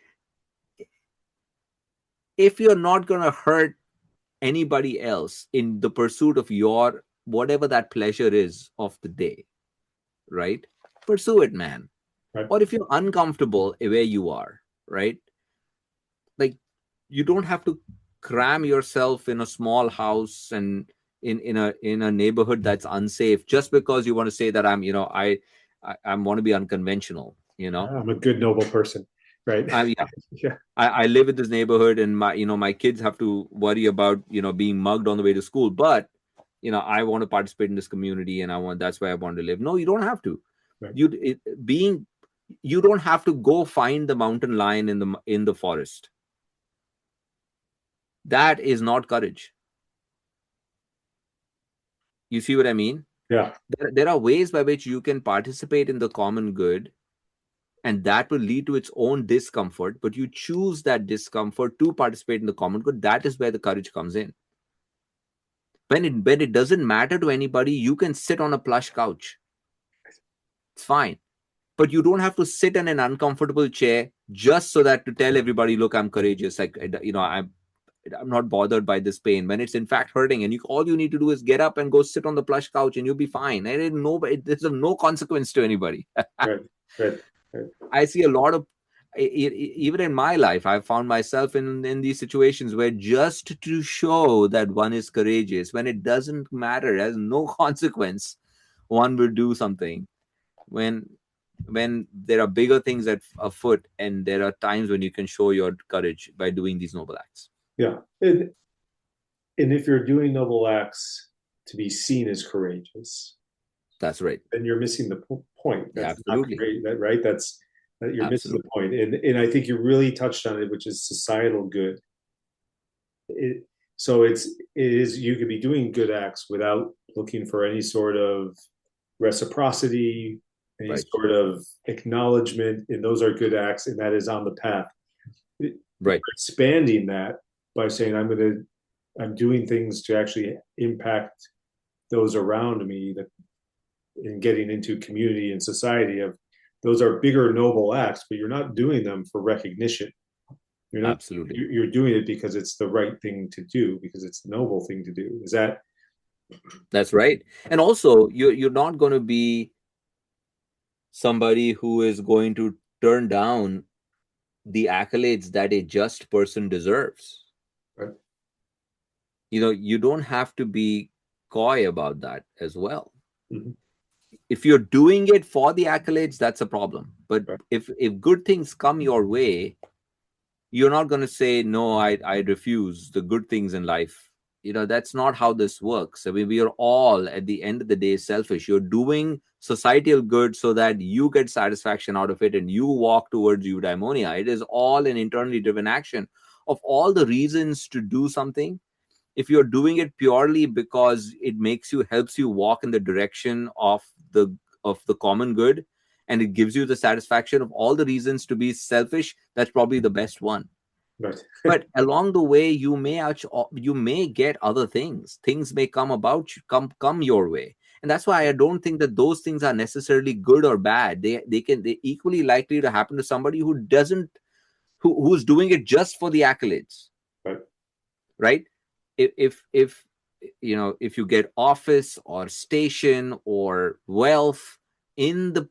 if you're not going to hurt anybody else in the pursuit of your whatever that pleasure is of the day, right? Pursue it, man. Right. Or if you're uncomfortable where you are, right? Like, you don't have to cram yourself in a small house and in a neighborhood that's unsafe just because you want to say that I'm, I want to be unconventional, I'm a good, noble person. Right. yeah, Yeah. I live in this neighborhood and my kids have to worry about being mugged on the way to school, but I want to participate in this community and that's why I want to live. No, you don't have to. Right. Being You don't have to go find the mountain lion in the forest. That is not courage. You see what I mean? Yeah. There are ways by which you can participate in the common good, and that will lead to its own discomfort, but you choose that discomfort to participate in the common good. That is where the courage comes in. When it doesn't matter to anybody, you can sit on a plush couch. It's fine. But you don't have to sit in an uncomfortable chair just so that to tell everybody, look, I'm courageous. Like, I'm not bothered by this pain when it's in fact hurting. And all you need to do is get up and go sit on the plush couch and you'll be fine. And there's no consequence to anybody. Right. Right. Right. I see a lot of, even in my life, I've found myself in these situations where just to show that one is courageous, when it doesn't matter, has no consequence, one will do something. When there are bigger things afoot, and there are times when you can show your courage by doing these noble acts. Yeah. And if you're doing noble acts to be seen as courageous, That's right. then you're missing the point. Yeah, That's not absolutely. great. Right. That you're missing the Absolutely. point. And I think you really touched on it, which is societal good. It, so it is you could be doing good acts without looking for any sort of reciprocity, any Right. sort of acknowledgement, and those are good acts, and that is on the path. You're Right. expanding that by saying I'm doing things to actually impact those around me, that in getting into community and society, of those are bigger noble acts, but you're not doing them for recognition. You're not Absolutely. you're doing it because it's the right thing to do, because it's the noble thing to do. Is that That's right. And also, you're not going to be somebody who is going to turn down the accolades that a just person deserves. right? You don't have to be coy about that as well. Mm-hmm. If you're doing it for the accolades, that's a problem. But Right. if good things come your way, you're not going to say, no, I refuse the good things in life. That's not how this works. I mean, we are all at the end of the day selfish. You're doing societal good so that you get satisfaction out of it and you walk towards eudaimonia. It is all an internally driven action. Of all the reasons to do something, if you're doing it purely because it helps you walk in the direction of the common good, and it gives you the satisfaction, of all the reasons to be selfish, that's probably the best one. Right. But along the way, you may get other things. Things may come about come your way, and that's why I don't think that those things are necessarily good or bad. They equally likely to happen to somebody who doesn't who's doing it just for the accolades, Right. right? If if you get office or station or wealth in the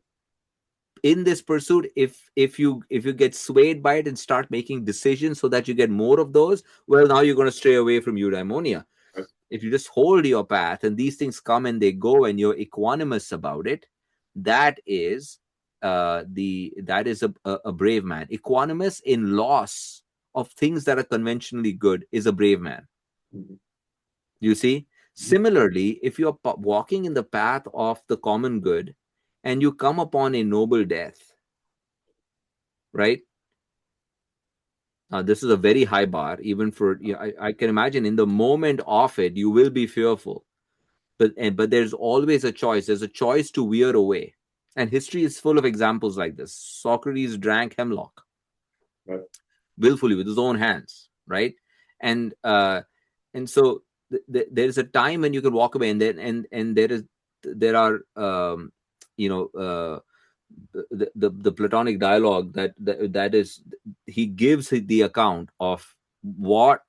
in this pursuit, if you get swayed by it and start making decisions so that you get more of those, well, now you're going to stray away from eudaimonia. Right. If you just hold your path and these things come and they go and you're equanimous about it, that is a brave man. Equanimous in loss of things that are conventionally good is a brave man. Mhm. You see, Mhm. similarly, if you're walking in the path of the common good and you come upon a noble death, right? This is a very high bar, even for I can imagine in the moment of it, you will be fearful, but there's always a choice. There's a choice to veer away, and history is full of examples like this. Socrates drank hemlock Right. willfully with his own hands, right? And so there's a time when you can walk away, and then and there are you know the Platonic dialogue that is he gives the account of what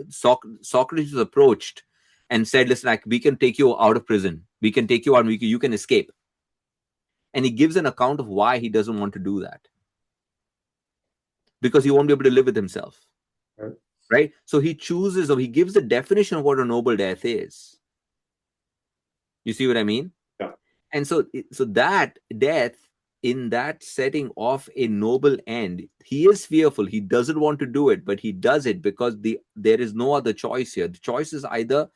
Socrates approached and said, listen, like, we can take you out of prison, we can take you out, you can escape, and he gives an account of why he doesn't want to do that, because he won't be able to live with himself, Right. right? So he chooses, or he gives the definition of what a noble death is. You see what I mean? Yeah. And so that death, in that setting of a noble end, he is fearful, he doesn't want to do it, but he does it because there is no other choice here. The choice is either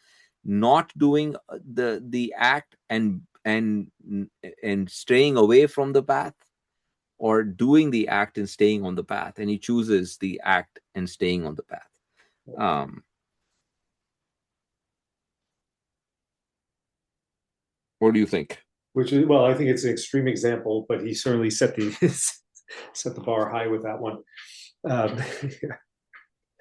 not doing the act and straying away from the path, or doing the act and staying on the path, and he chooses the act and staying on the path. um what do you think? Which is, well, I think it's an extreme example, but he certainly set the set the bar high with that one. Um,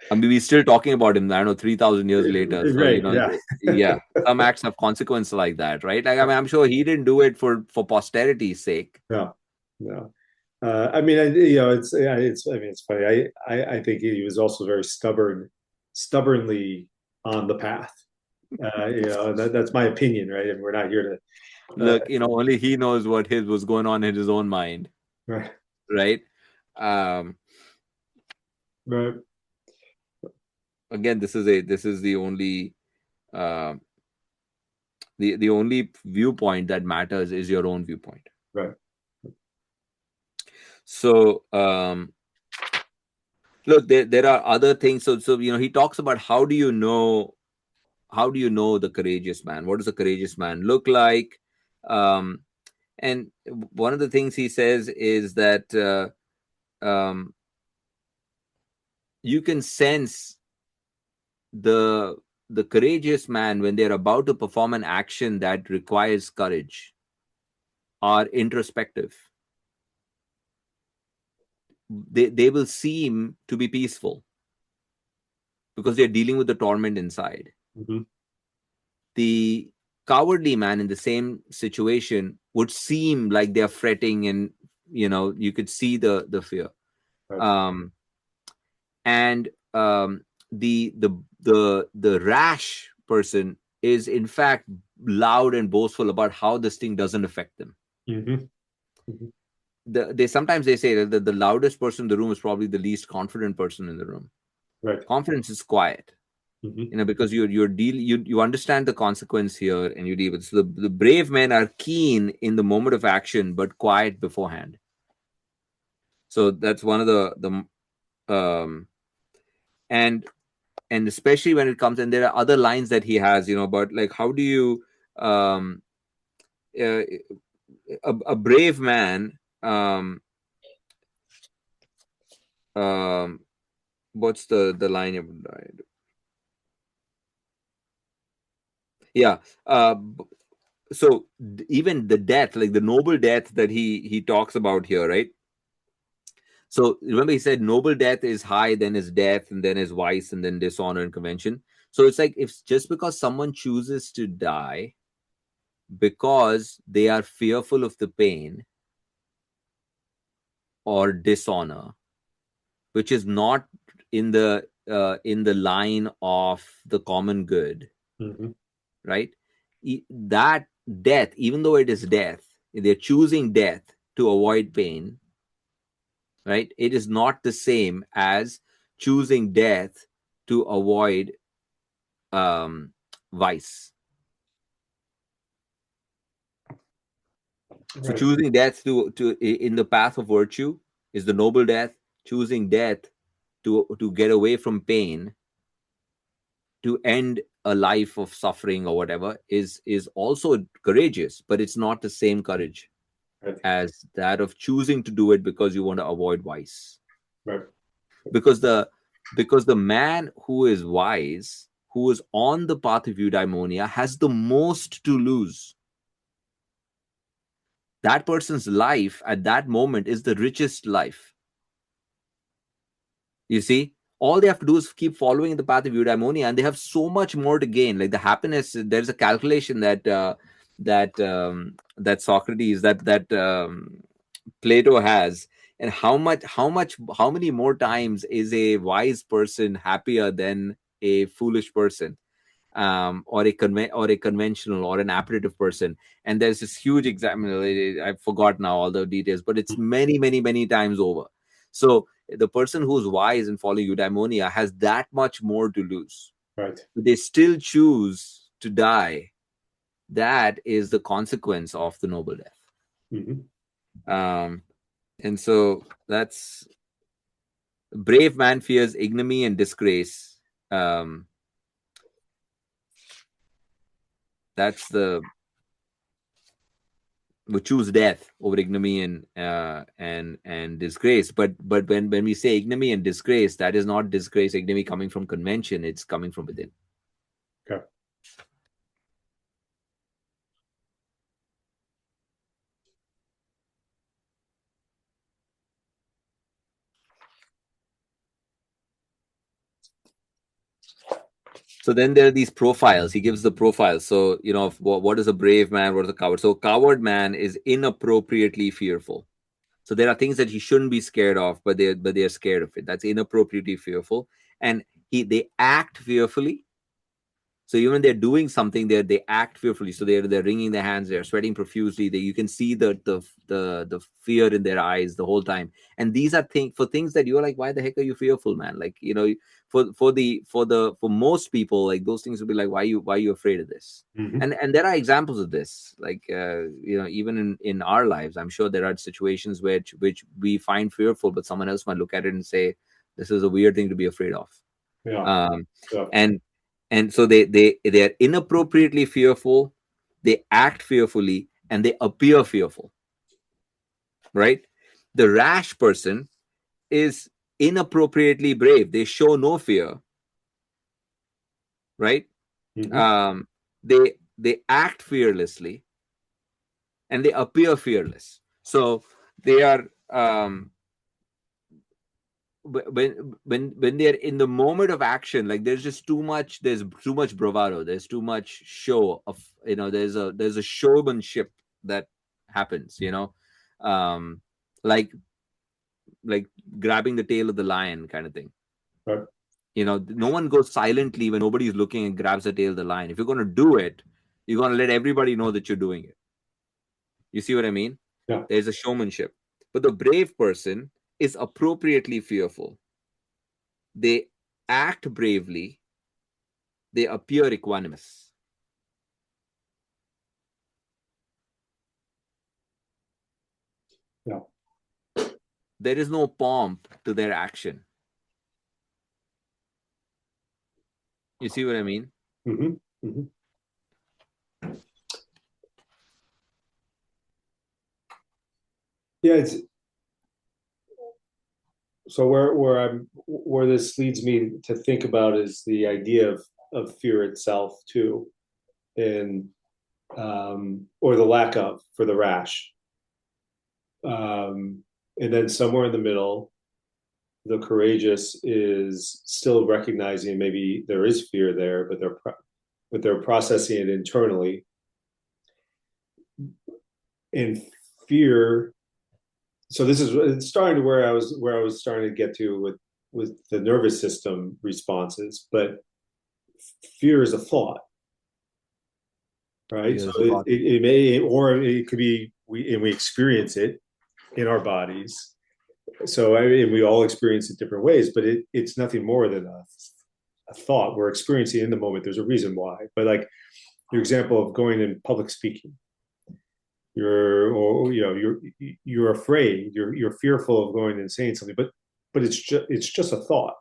I mean, we're still talking about him, I don't know, 3,000 years later. So, right. Yeah. yeah, some acts have consequence like that, right? Like, I mean, I'm sure he didn't do it for posterity's sake. No. No. I mean, it's yeah, it's. I mean, it's funny. I think he was also very stubbornly on the path. That's my opinion, right? And we're not here to. Look, only he knows what his was going on in his own mind, Right. right? Um, Right. Again, this is uh, the only viewpoint that matters is your own viewpoint. Right. So, look, there are other things. So he talks about how do you know the courageous man? What does a courageous man look like? Um, and one of the things he says is that you can sense the the courageous man when they're about to perform an action that requires courage, are introspective. They will seem to be peaceful because they're dealing with the torment inside. Mm-hmm. The cowardly man in the same situation would seem like they're fretting, and you could see the fear. Right. um and the rash person is in fact loud and boastful about how this thing doesn't affect them. Mm-hmm. Mm-hmm. They sometimes they say that the loudest person in the room is probably the least confident person in the room. Right. Confidence is quiet, Mm-hmm. because you understand the consequence here, and you deal with. So the brave men are keen in the moment of action but quiet beforehand. So that's one of the and especially when it comes, and there are other lines that he has, about like, how do you um uh, a brave man, um what's the line of, yeah. So even the death, like the noble death that he talks about here, right? So remember, he said noble death is high, then is death, and then is vice, and then dishonor and convention. So it's like if just because someone chooses to die because they are fearful of the pain or dishonor, which is not in the line of the common good, Hmm. right? That death, even though it is death, they're choosing death to avoid pain, right? It is not the same as choosing death to avoid vice. So Right. choosing death to in the path of virtue is the noble death. Choosing death to get away from pain, to end a life of suffering or whatever, is also courageous, but it's not the same courage Right. as that of choosing to do it because you want to avoid vice. Right. Because the man who is wise, who is on the path of eudaimonia, has the most to lose. That person's life at that moment is the richest life. You see, all they have to do is keep following the path of eudaimonia, and they have so much more to gain. Like the happiness, there's a calculation that Socrates, that Plato has, and how many more times is a wise person happier than a foolish person, or a conventional or an appetitive person. And there's this huge example. I forgot now all the details, but it's many times over. So the person who's wise and following eudaimonia has that much more to lose. Right. They still choose to die. That is the consequence of the noble death. Hmm. Um, and so that's brave man fears ignominy and disgrace. Um, that's the would choose death over ignominy and disgrace. But when we say ignominy and disgrace, that is not disgrace, ignominy coming from convention. It's coming from within. Okay. So then there are these profiles. He gives the profiles. So what is a brave man? What is a coward? So coward man is inappropriately fearful. So there are things that he shouldn't be scared of, but they're scared of it. That's inappropriately fearful, and they act fearfully. So even when they're doing something, they act fearfully. So they're wringing their hands, they're sweating profusely. You can see the fear in their eyes the whole time. And these are things that you're like, why the heck are you fearful, man? Like, for most people, like those things would be like, why are you afraid of this? Hmm. And there are examples of this, like even in our lives, I'm sure there are situations which we find fearful, but someone else might look at it and say, this is a weird thing to be afraid of. Yeah. um, Yeah. and and so they are inappropriately fearful, they act fearfully, and they appear fearful, right? The rash person is inappropriately brave, they show no fear, right? Hmm. They act fearlessly and they appear fearless. So they are when they're in the moment of action, like there's too much bravado, there's too much show of, there's a showmanship that happens, um like like grabbing the tail of the lion kind of thing. Right. No one goes silently when nobody's looking and grabs the tail of the lion. If you're going to do it, you're going to let everybody know that you're doing it. You see what I mean? Yeah. There's a showmanship. But the brave person is appropriately fearful, they act bravely, they appear equanimous. Yeah. There is no pomp to their action. You see what I mean? Hmm. Hmm. Yeah. It's so where this leads me to think about is the idea of fear itself too, and or the lack of for the rash, and then somewhere in the middle. the courageous is still recognizing maybe there is fear there, but they're processing it internally. And fear. So this is it's starting to where I was starting to get to with the nervous system responses, but fear is a thought, right? So Here's a thought. it may, or it could be we experience it in our bodies. So I mean, we all experience it different ways, but it's nothing more than a thought we're experiencing in the moment. There's a reason why, but like your example of going in public speaking, or you're afraid, you're fearful of going and saying something, but it's just a thought.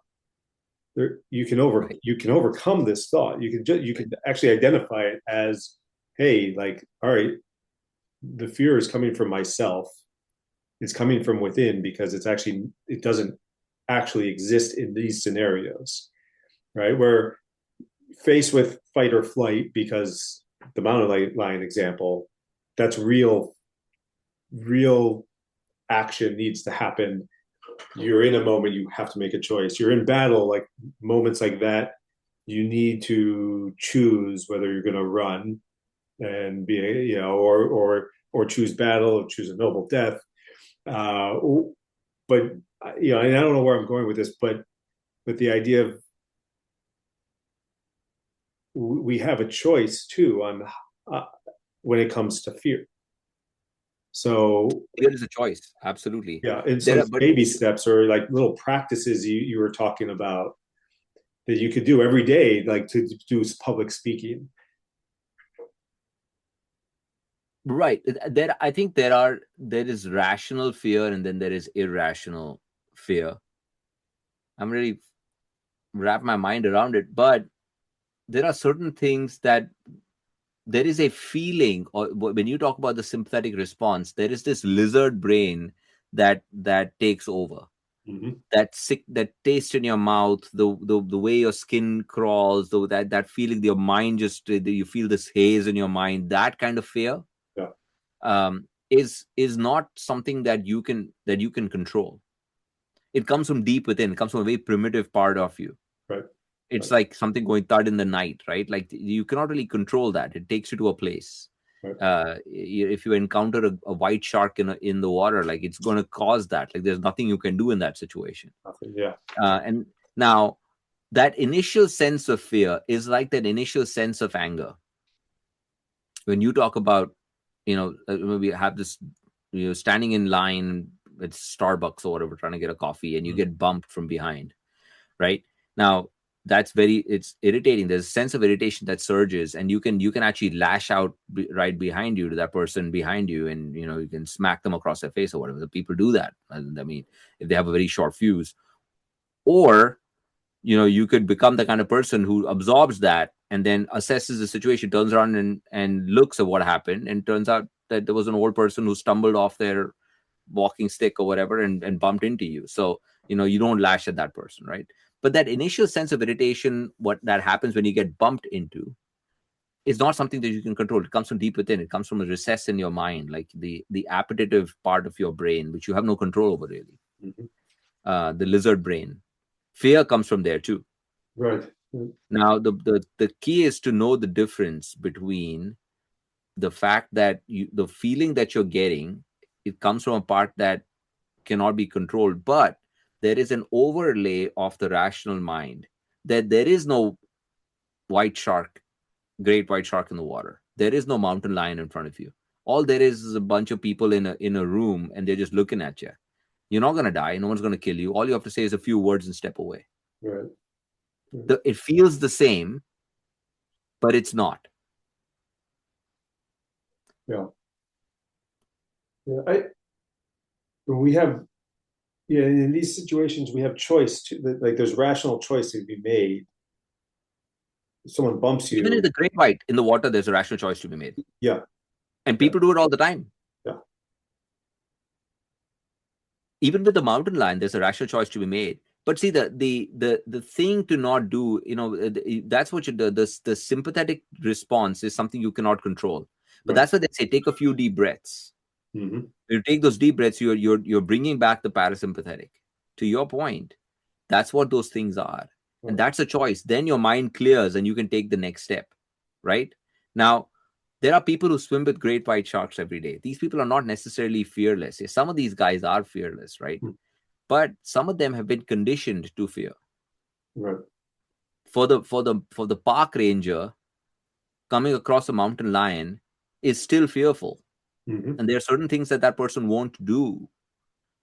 There, Right. you can overcome this thought. You can actually identify it as, hey, like, all right, the fear is coming from myself. It's coming from within because it doesn't actually exist in these scenarios, right? We're faced with fight or flight because the mountain lion example, that's real action needs to happen. You're in a moment, you have to make a choice. You're in battle, like moments like that, you need to choose whether you're going to run and be, or choose battle or choose a noble death. Uh, but and I don't know where I'm going with this, but the idea of we have a choice too on uh, when it comes to fear. So Fear is a choice. Absolutely. yeah, and so There are, it's but baby steps or like little practices you were talking about that you could do every day, like to do public speaking. right. There, I think there is rational fear and then there is irrational fear. I'm really wrap my mind around it, but there are certain things that there is a feeling, or when you talk about the sympathetic response, there is this lizard brain that takes over. Mm-hmm. That sick, that taste in your mouth, the way your skin crawls, that feeling, your mind just you feel this haze in your mind. That kind of fear Yeah, is not something that you can control. It comes from deep within. It comes from a very primitive part of you. right, It's right, like something going thud in the night, right? Like you cannot really control that. It takes you to a place. right. If you encounter a white shark in the water, like it's going to cause that. Like there's nothing you can do in that situation. Nothing. Yeah. And now that initial sense of fear is like that initial sense of anger. When you talk about, maybe have this, standing in line at Starbucks or whatever, trying to get a coffee, and you Mm-hmm. get bumped from behind, right? Now it's irritating. There's a sense of irritation that surges, and you can actually lash out right behind you to that person behind you, and you can smack them across their face or whatever. The people do that. I mean, if they have a very short fuse, or you could become the kind of person who absorbs that and then assesses the situation, turns around and looks at what happened, and turns out that there was an old person who stumbled off their walking stick or whatever and bumped into you. So you don't lash at that person, right? But that initial sense of irritation, what that happens when you get bumped into, is not something that you can control. It comes from deep within. It comes from a recess in your mind, like the appetitive part of your brain, which you have no control over, really. Mm-hmm. The lizard brain. Fear comes from there too. Right. Now, the key is to know the difference between the fact that the feeling that you're getting, it comes from a part that cannot be controlled, but there is an overlay of the rational mind that there is no white shark, great white shark in the water. There is no mountain lion in front of you. All there is a bunch of people in a room, and they're just looking at you. You're not going to die. No one's going to kill you. All you have to say is a few words and step away. Right. Right. It feels the same, but it's not. Yeah. Yeah. We have, yeah, in these situations, we have choice to, like, there's rational choice to be made. If someone bumps Even in you, the great white in the water, there's a rational choice to be made. yeah, And yeah, people do it all the time. yeah, Even with the mountain lion, there's a rational choice to be made. But see, the thing to not do, that's what the sympathetic response is something you cannot control. But right. that's what they say: take a few deep breaths. Mm-hmm. You take those deep breaths, you're bringing back the parasympathetic to your point, that's what those things are. And Right. that's a choice. Then your mind clears and you can take the next step, right? Now, there are people who swim with great white sharks every day. These people are not necessarily fearless. Yes, some of these guys are fearless, right? Mm. But some of them have been conditioned to fear. Right. For the park ranger, coming across a mountain lion is still fearful. Hmm. And there are certain things that that person won't do.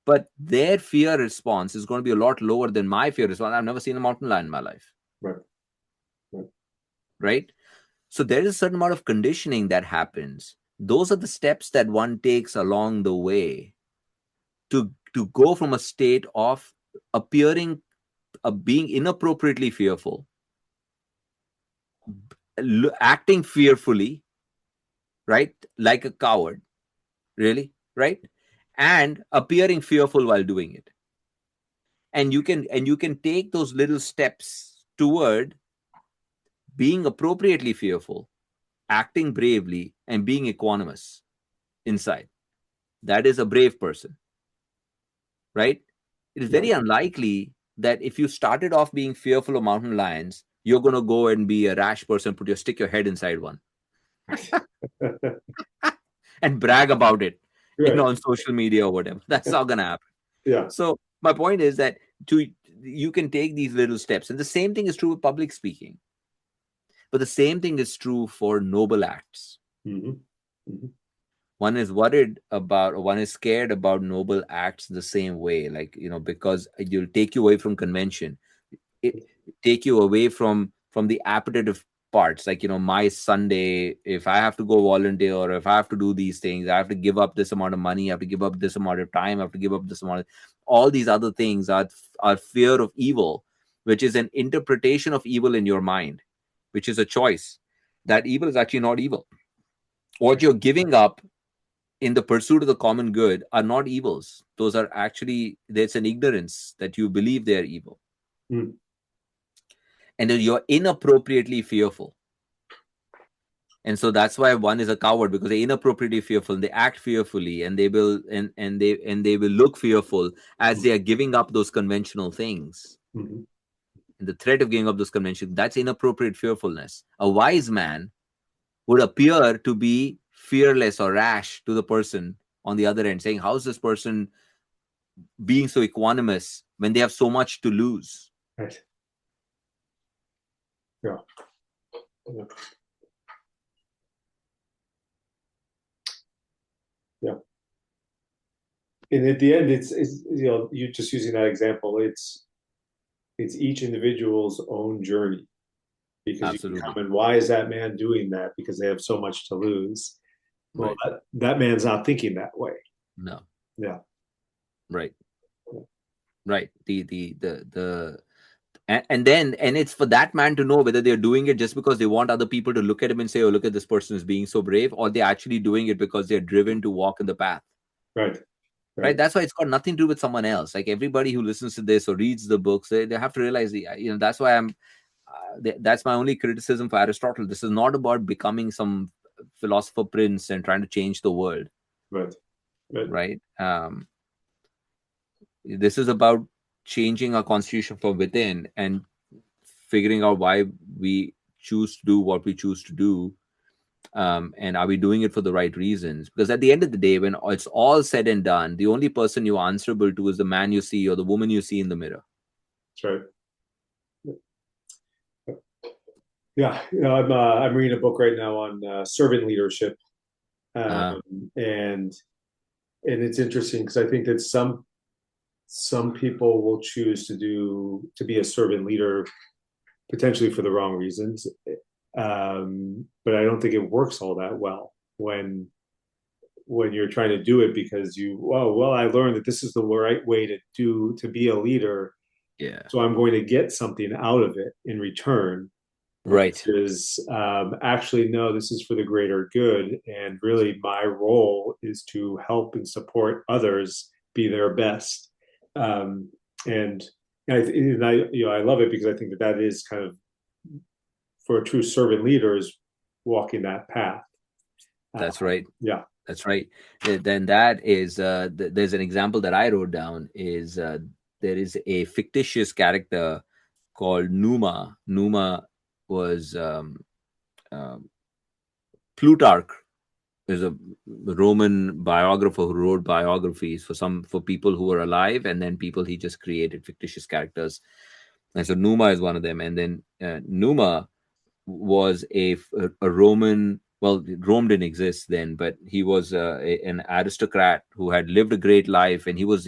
But their fear response is going to be a lot lower than my fear response. I've never seen a mountain lion in my life, Right. Right. right? So there is a certain amount of conditioning that happens. Those are the steps that one takes along the way to go from a state of appearing being inappropriately fearful, acting fearfully, right, like a coward, really, right, and appearing fearful while doing it. And you can take those little steps toward being appropriately fearful, acting bravely, and being equanimous inside. That is a brave person, right? It is Yeah. very unlikely that if you started off being fearful of mountain lions, you're going to go and be a rash person, stick your head inside one and brag about it, Right. on social media or whatever. That's not going to happen. Yeah. So my point is that you can take these little steps, and the same thing is true with public speaking. But the same thing is true for noble acts. Hmm. Hmm. One is worried about, or one is scared about noble acts the same way, like, because you'll take you away from convention, it take you away from the appetitive parts, like, my Sunday, if I have to go volunteer, or if I have to do these things, I have to give up this amount of money, I have to give up this amount of time, I have to give up this amount of, all these other things are fear of evil, which is an interpretation of evil in your mind, which is a choice. That evil is actually not evil. What you're giving up in the pursuit of the common good are not evils. Those are actually, there's an ignorance that you believe they are evil. Mm. And then you're inappropriately fearful. And so that's why one is a coward, because they're inappropriately fearful and they act fearfully, and they will look fearful as they are giving up those conventional things. Hmm. And the threat of giving up those conventions, that's inappropriate fearfulness. A wise man would appear to be fearless or rash to the person on the other end, saying, how's this person being so equanimous when they have so much to lose? Right. Yeah. Yeah. Yeah. And at the end, it's you just using that example, it's each individual's own journey, because you can come Absolutely. in, why is that man doing that? Because they have so much to lose. Well, Right. that man's not thinking that way. No. Yeah. Right. Right. And it's for that man to know whether they're doing it just because they want other people to look at him and say, oh, look at this person is being so brave, or they're actually doing it because they're driven to walk in the path. Right. Right. Right. That's why it's got nothing to do with someone else. Like, everybody who listens to this or reads the books, they have to realize, that's why that's my only criticism for Aristotle. This is not about becoming some philosopher prince and trying to change the world. Right. Right. Right. This is about changing our constitution from within and figuring out why we choose to do what we choose to do. And are we doing it for the right reasons? Because at the end of the day, when it's all said and done, the only person you're answerable to is the man you see or the woman you see in the mirror. That's right. Yeah. I'm reading a book right now on servant leadership, Uh, and it's interesting because I think that some people will choose to be a servant leader potentially for the wrong reasons. But I don't think it works all that well when you're trying to do it because I learned that this is the right way to be a leader. yeah. So I'm going to get something out of it in return Right. versus actually, no, this is for the greater good. And really, my role is to help and support others be their best. Um, and I love it because I think that is kind of, for a true servant leader, is walking that path. That's right. Yeah. That's right. Then that is there's an example that I wrote down is there is a fictitious character called Numa. Numa was Plutarch is a Roman biographer who wrote biographies for people who were alive, and then people he just created fictitious characters. And so Numa is one of them. And then Numa was a Roman. Well, Rome didn't exist then, but he was an aristocrat who had lived a great life, and he was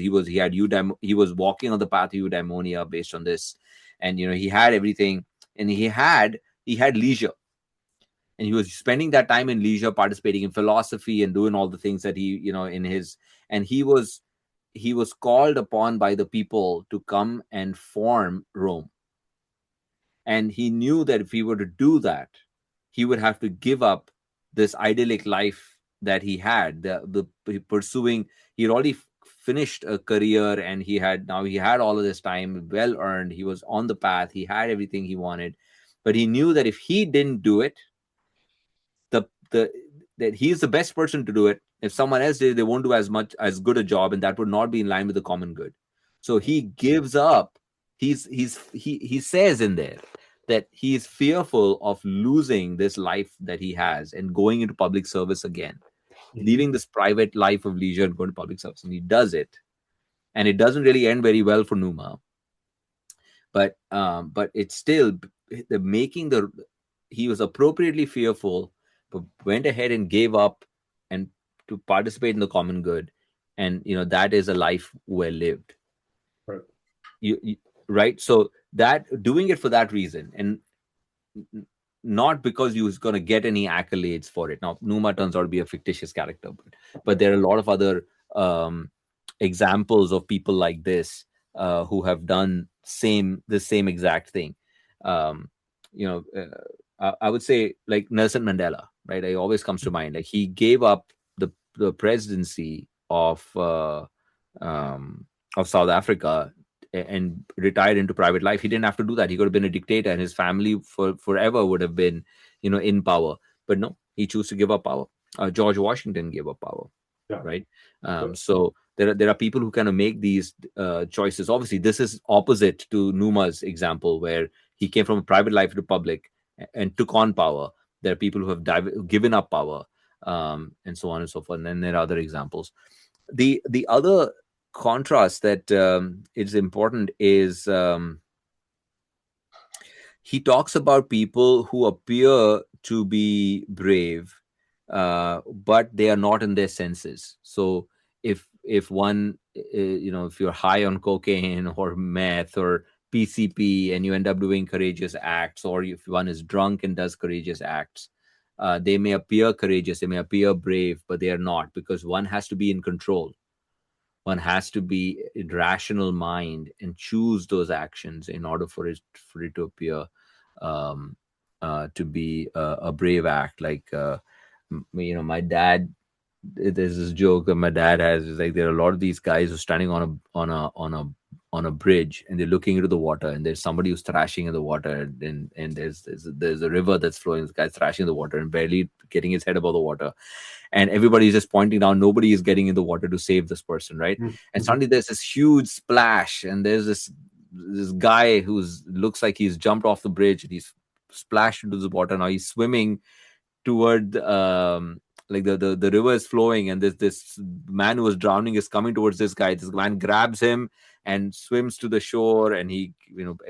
walking on the path of eudaimonia based on this, and he had everything, and he had leisure, and he was spending that time in leisure, participating in philosophy and doing all the things that in his, and he was called upon by the people to come and form Rome. And he knew that if he were to do that, he would have to give up this idyllic life that he had, the pursuing. He had already finished a career, and he had all of this time well earned. He was on the path. He had everything he wanted, but he knew that if he didn't do it, the that he's the best person to do it. If someone else did, they won't do as good a job, and that would not be in line with the common good. So he gives up. He says in there that he is fearful of losing this life that he has and going into public service again, Mhm. leaving this private life of leisure and going to public service. And he does it, and it doesn't really end very well for Numa. But it's still the making the he was appropriately fearful, but went ahead and gave up and to participate in the common good, and that is a life well lived. Right. You right? So that doing it for that reason, and not because you was going to get any accolades for it. Now, Numa turns out to be a fictitious character, but there are a lot of other um, examples of people like this who have done the same exact thing. Um, I would say like Nelson Mandela, right? It always comes to mind. Like he gave up the presidency um, of South Africa and retired into private life. He didn't have to do that. He could have been a dictator, and his family forever would have been, in power. But no, he chose to give up power. George Washington gave up power, Yeah. right? Yeah. So there are people who kind of make these choices. Obviously, this is opposite to Numa's example, where he came from a private life to public and took on power. There are people who have given up power, and so on and so forth. And then there are other examples. The other contrast that is important is he talks about people who appear to be brave, but they are not in their senses. So if one, if you're high on cocaine or meth or PCP and you end up doing courageous acts, or if one is drunk and does courageous acts, they may appear courageous, they may appear brave, but they are not, because one has to be in control. One has to be in rational mind and choose those actions in order for it to appear um, to be a brave act. Like my dad. There's this joke that my dad has. Is like there are a lot of these guys who are standing on a bridge, and they're looking into the water, and there's somebody who's thrashing in the water, and there's a river that's flowing. This guy's thrashing in the water and barely getting his head above the water, and everybody's just pointing down. Nobody is getting in the water to save this person, right? And Mhm. suddenly there's this huge splash, and there's this guy who's looks like he's jumped off the bridge, and he's splashed into the water. Now he's swimming toward like the river is flowing, and this man who was drowning is coming towards this guy. This man grabs him and swims to the shore, and he,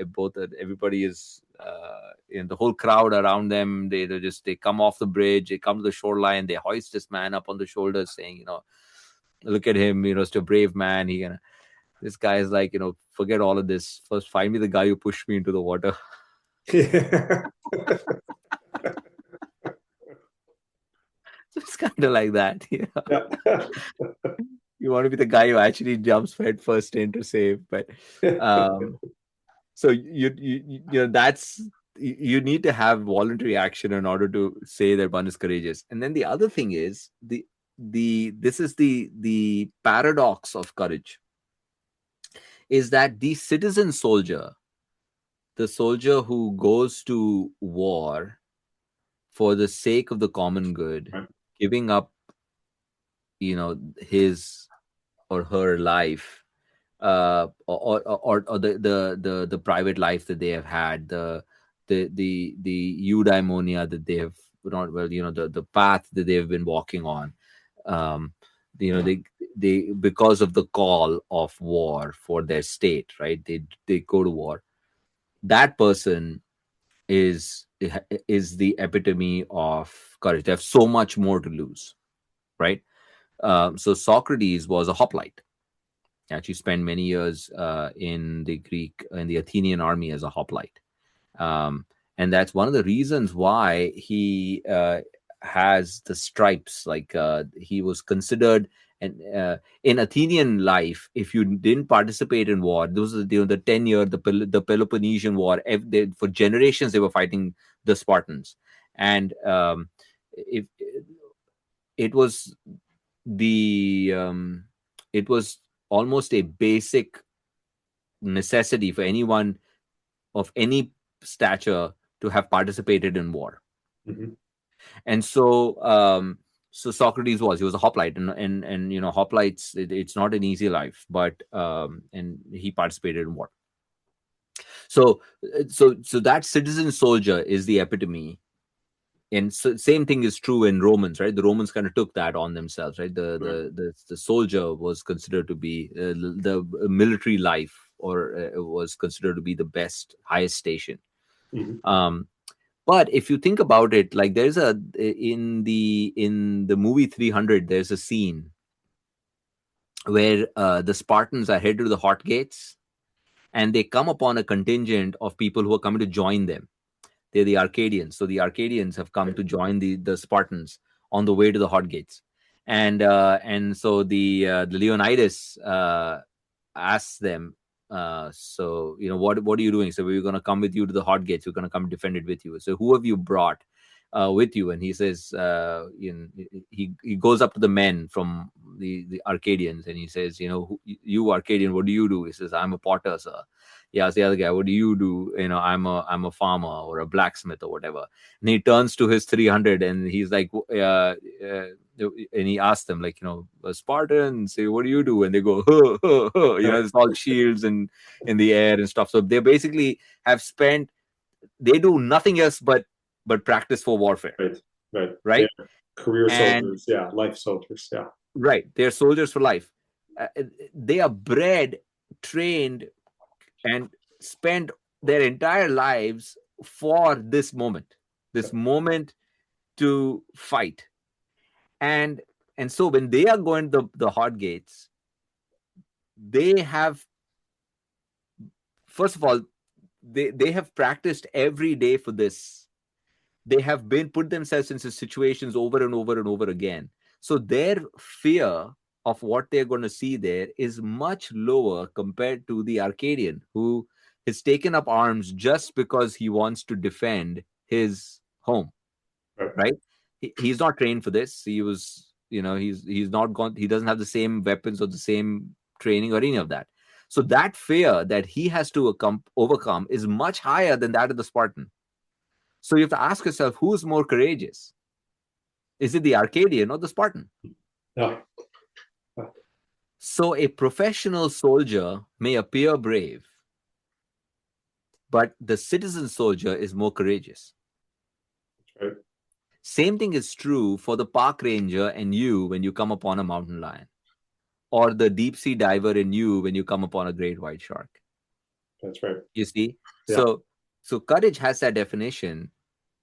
both everybody is in the whole crowd around them. They come off the bridge, they come to the shoreline, they hoist this man up on the shoulders, saying, look at him, it's a brave man. This guy is like, forget all of this. First, find me the guy who pushed me into the water. Yeah. So it's kind of like that. Yeah. You want to be the guy who actually jumps head first in to save, but um, so that's you need to have voluntary action in order to say that one is courageous. And then the other thing is this is the paradox of courage, is that the citizen soldier, the soldier who goes to war for the sake of the common good, Right. giving up his or her life or the private life that they have had, the eudaimonia that they have not, well, the path that they have been walking on. um they because of the call of war for their state, right? They go to war. That person is is the epitome of courage. They have so much more to lose, right? So Socrates was a hoplite. He actually spent many years in the Athenian army as a hoplite. um, and that's one of the reasons why he has the stripes. Like, he was considered, and in Athenian life, if you didn't participate in war, those are the 10 year, the Peloponnesian War. For generations they were fighting the Spartans, and if it was the it was almost a basic necessity for anyone of any stature to have participated in war. Hmm. And so Socrates he was a hoplite, and hoplites, it's not an easy life, but and he participated in war. So that citizen soldier is the epitome. And so, same thing is true in Romans, right? The Romans kind of took that on themselves, right? Right. The soldier was considered to be the military life, or was considered to be the best, highest station. Hmm. um But if you think about it, like, there's a in the movie 300, there's a scene where the Spartans are headed to the hot gates, and they come upon a contingent of people who are coming to join them. They're the Arcadians. So the Arcadians have come Right. to join the Spartans on the way to the hot gates. And so the Leonidas asks them, so, what are you doing? So, we're going to come with you to the hot gates. We're going to come defend it with you. So, who have you brought with you? And he says, he goes up to the men from the Arcadians, and he says, you Arcadian, what do you do? He says, I'm a potter, sir. He asks the other guy, what do you do? I'm a farmer or a blacksmith or whatever. And he turns to his 300, and he's like, and he asked them, like, Spartans, say, what do you do? And they go, huh, huh, huh. It's all shields and in the air and stuff. So they basically have spent, they do nothing else but practice for warfare, Right. Right. They're right? career And soldiers. Yeah. Life soldiers. Yeah. right, they're soldiers for life. uh, they are bred, trained, and spend their entire lives for this moment to fight. And and so when they are going to the hot gates, they have, first of all, they have practiced every day for this. They have been put themselves into situations over and over and over again. So their fear of what they're going to see there is much lower compared to the Arcadian, who has taken up arms just because he wants to defend his home, Right. right? He's not trained for this. He was, he's not gone. He doesn't have the same weapons or the same training or any of that. So that fear that he has to overcome is much higher than that of the Spartan. So you have to ask yourself, who's more courageous? Is it the Arcadian or the Spartan? Yeah. So a professional soldier may appear brave, but the citizen soldier is more courageous. Right. Same thing is true for the park ranger and you when you come upon a mountain lion, or the deep sea diver in you when you come upon a great white shark. That's right. You see? Yeah. So courage has that definition.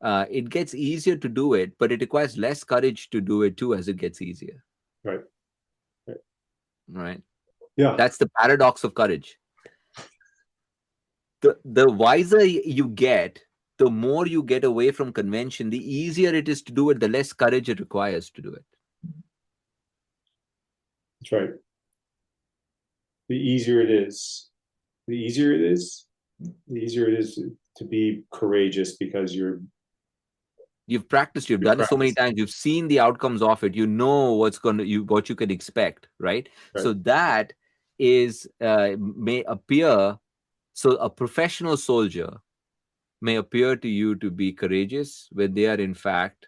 It gets easier to do it, but it requires less courage to do it too as it gets easier. Right. Right. Right? Yeah. That's the paradox of courage. The wiser you get, the more you get away from convention, the easier it is to do it, the less courage it requires to do it. That's right. The easier it is, the easier it is, the easier it is to be courageous because You've practiced, you've you're done it so many practicing. times, you've seen the outcomes of it, you know what you can expect, right? Right. So that is may appear, so a professional soldier may appear to you to be courageous when they are in fact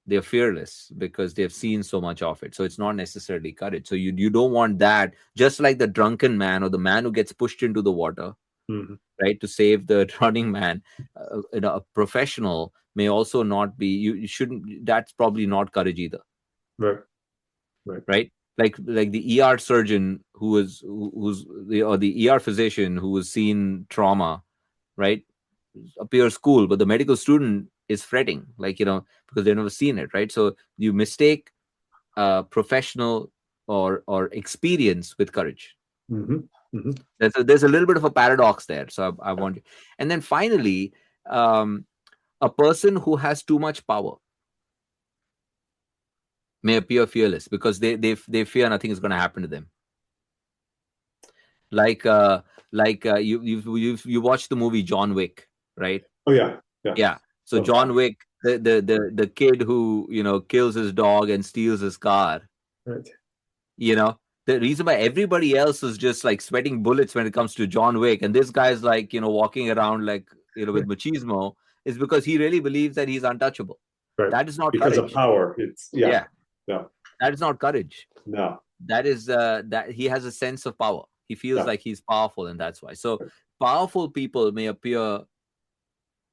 They're fearless because they've seen so much of it. So it's not necessarily courage. So you don't want that. Just like the drunken man or the man who gets pushed into the water, Hmm. right, to save the drowning man. A professional may also not be. You shouldn't. That's probably not courage either, Right. Right. right? Like the ER surgeon who's or the ER physician who has seen trauma, right? Appears cool, but the medical student is fretting, like, because they've never seen it, right? So you mistake professional or experience with courage. Hmm. Hmm. There's a little bit of a paradox there. So I want, and then finally, um, a person who has too much power may appear fearless because they fear nothing is going to happen to them. Like you watched the movie John Wick, right? Oh yeah. Yeah. Yeah. So Love John. John Wick, the kid who kills his dog and steals his car, Right. you know the reason why everybody else is just like sweating bullets when it comes to John Wick, and this guy's like walking around like with machismo, is because he really believes that he's untouchable. Right. That is not Because of courage. power. It's yeah. Yeah, No. that is not courage. No. That is that he has a sense of power. He feels No. like he's powerful, and that's why. So powerful people may appear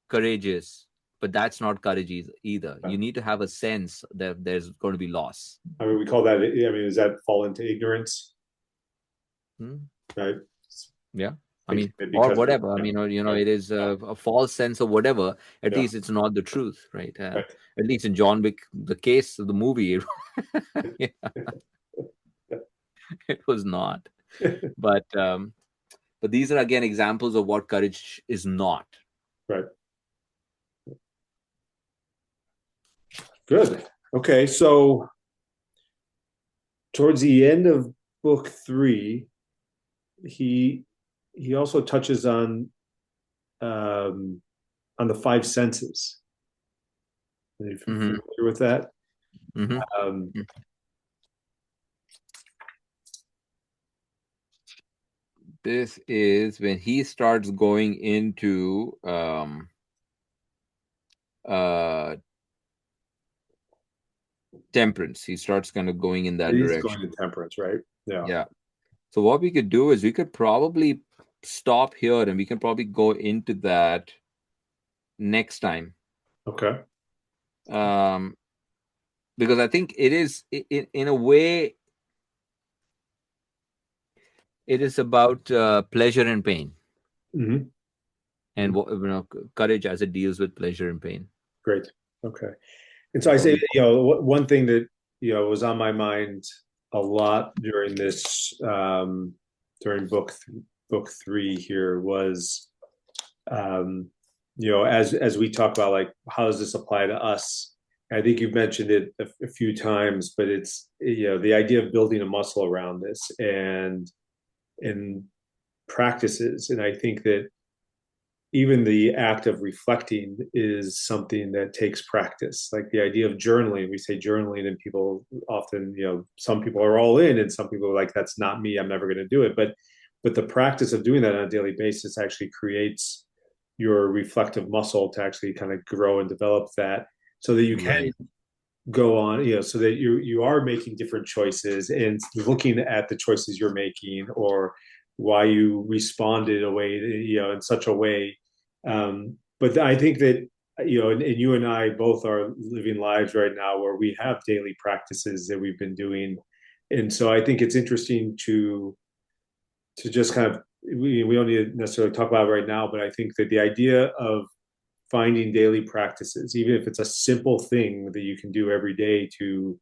courageous, but that's not courage either. You No. need to have a sense that there's going to be loss. I mean, we call that. I mean, does that fall into ignorance? Hmm? Right. Yeah. I Thinking mean, that or because whatever. I yeah. mean, Right. it is Yeah. a false sense of whatever. At Yeah. least it's not the truth, right? Right. At least in John Wick, the case of the movie, yeah, it was not. But these are again examples of what courage is not. Right. Good. Okay. So towards the end of book three, he he also touches um, on the five senses. Are you Hmm. familiar with that? Hmm. Um, This is when he starts going into uh temperance. He starts kind of going in that he's going direction. to temperance, right? Yeah. Yeah. So what we could do is we could probably stop here and we can probably go into that next time. Okay. Um, because I think it is in a way it is about pleasure and pain, Hmm. and courage as it deals with pleasure and pain. Great. Okay. And so We'll I say, probably one thing that was on my mind a lot during this during book three here was as we talk about, like, how does this apply to us? I think you've mentioned it a few times, but it's the idea of building a muscle around this and practices, and I think that even the act of reflecting is something that takes practice. Like the idea of journaling, we say journaling, and people often, some people are all in, and some people are like, "That's not me. I'm never going to do it." But the practice of doing that on a daily basis actually creates your reflective muscle to actually kind of grow and develop that, so that you can right. go on, so that you are making different choices and looking at the choices you're making, or why you responded a way, in such a way. But I think that, and you and I both are living lives right now where we have daily practices that we've been doing, and so I think it's interesting to just kind of, we don't need to necessarily talk about it right now, but I think that the idea of finding daily practices, even if it's a simple thing that you can do every day, to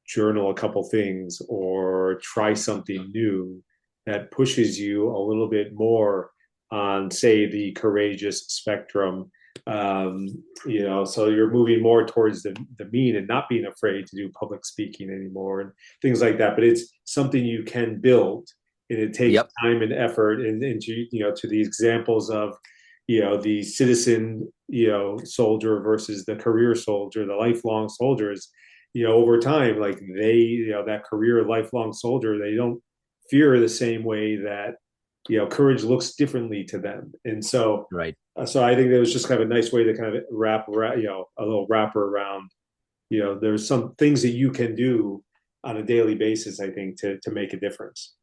journal a couple things or try something new that pushes you a little bit more on, say, the courageous spectrum. So you're moving more towards the mean and not being afraid to do public speaking anymore and things like that. But it's something you can build, and it takes Yep. time and effort. And to the examples of, the citizen, soldier versus the career soldier, the lifelong soldiers, over time, like they, that career lifelong soldier, they don't fear the same way that, courage looks differently to them. And so, Right. so I think that was just kind of a nice way to kind of wrap, a little wrapper around there's some things that you can do on a daily basis, I think, to make a difference.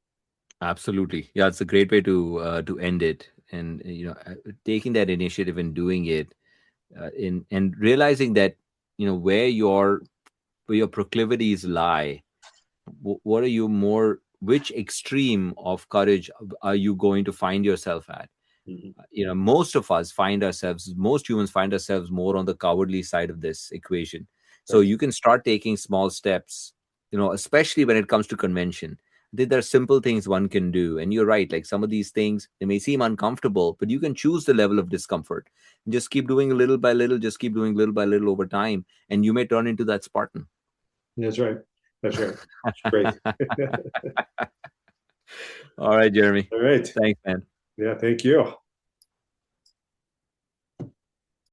Absolutely. Yeah, it's a great way to end it. And taking that initiative and doing it, in and realizing that where your proclivities lie. What are you more? Which extreme of courage are you going to find yourself at? Mhm. Most humans find ourselves more on the cowardly side of this equation. So Right. you can start taking small steps, especially when it comes to convention. There are simple things one can do. And you're right, like some of these things, they may seem uncomfortable, but you can choose the level of discomfort. Just keep doing little by little, just keep doing little by little over time, and you may turn into that Spartan. That's right. That's right. Great. All right, Jeremy. All right. Thanks, man. Yeah, thank you.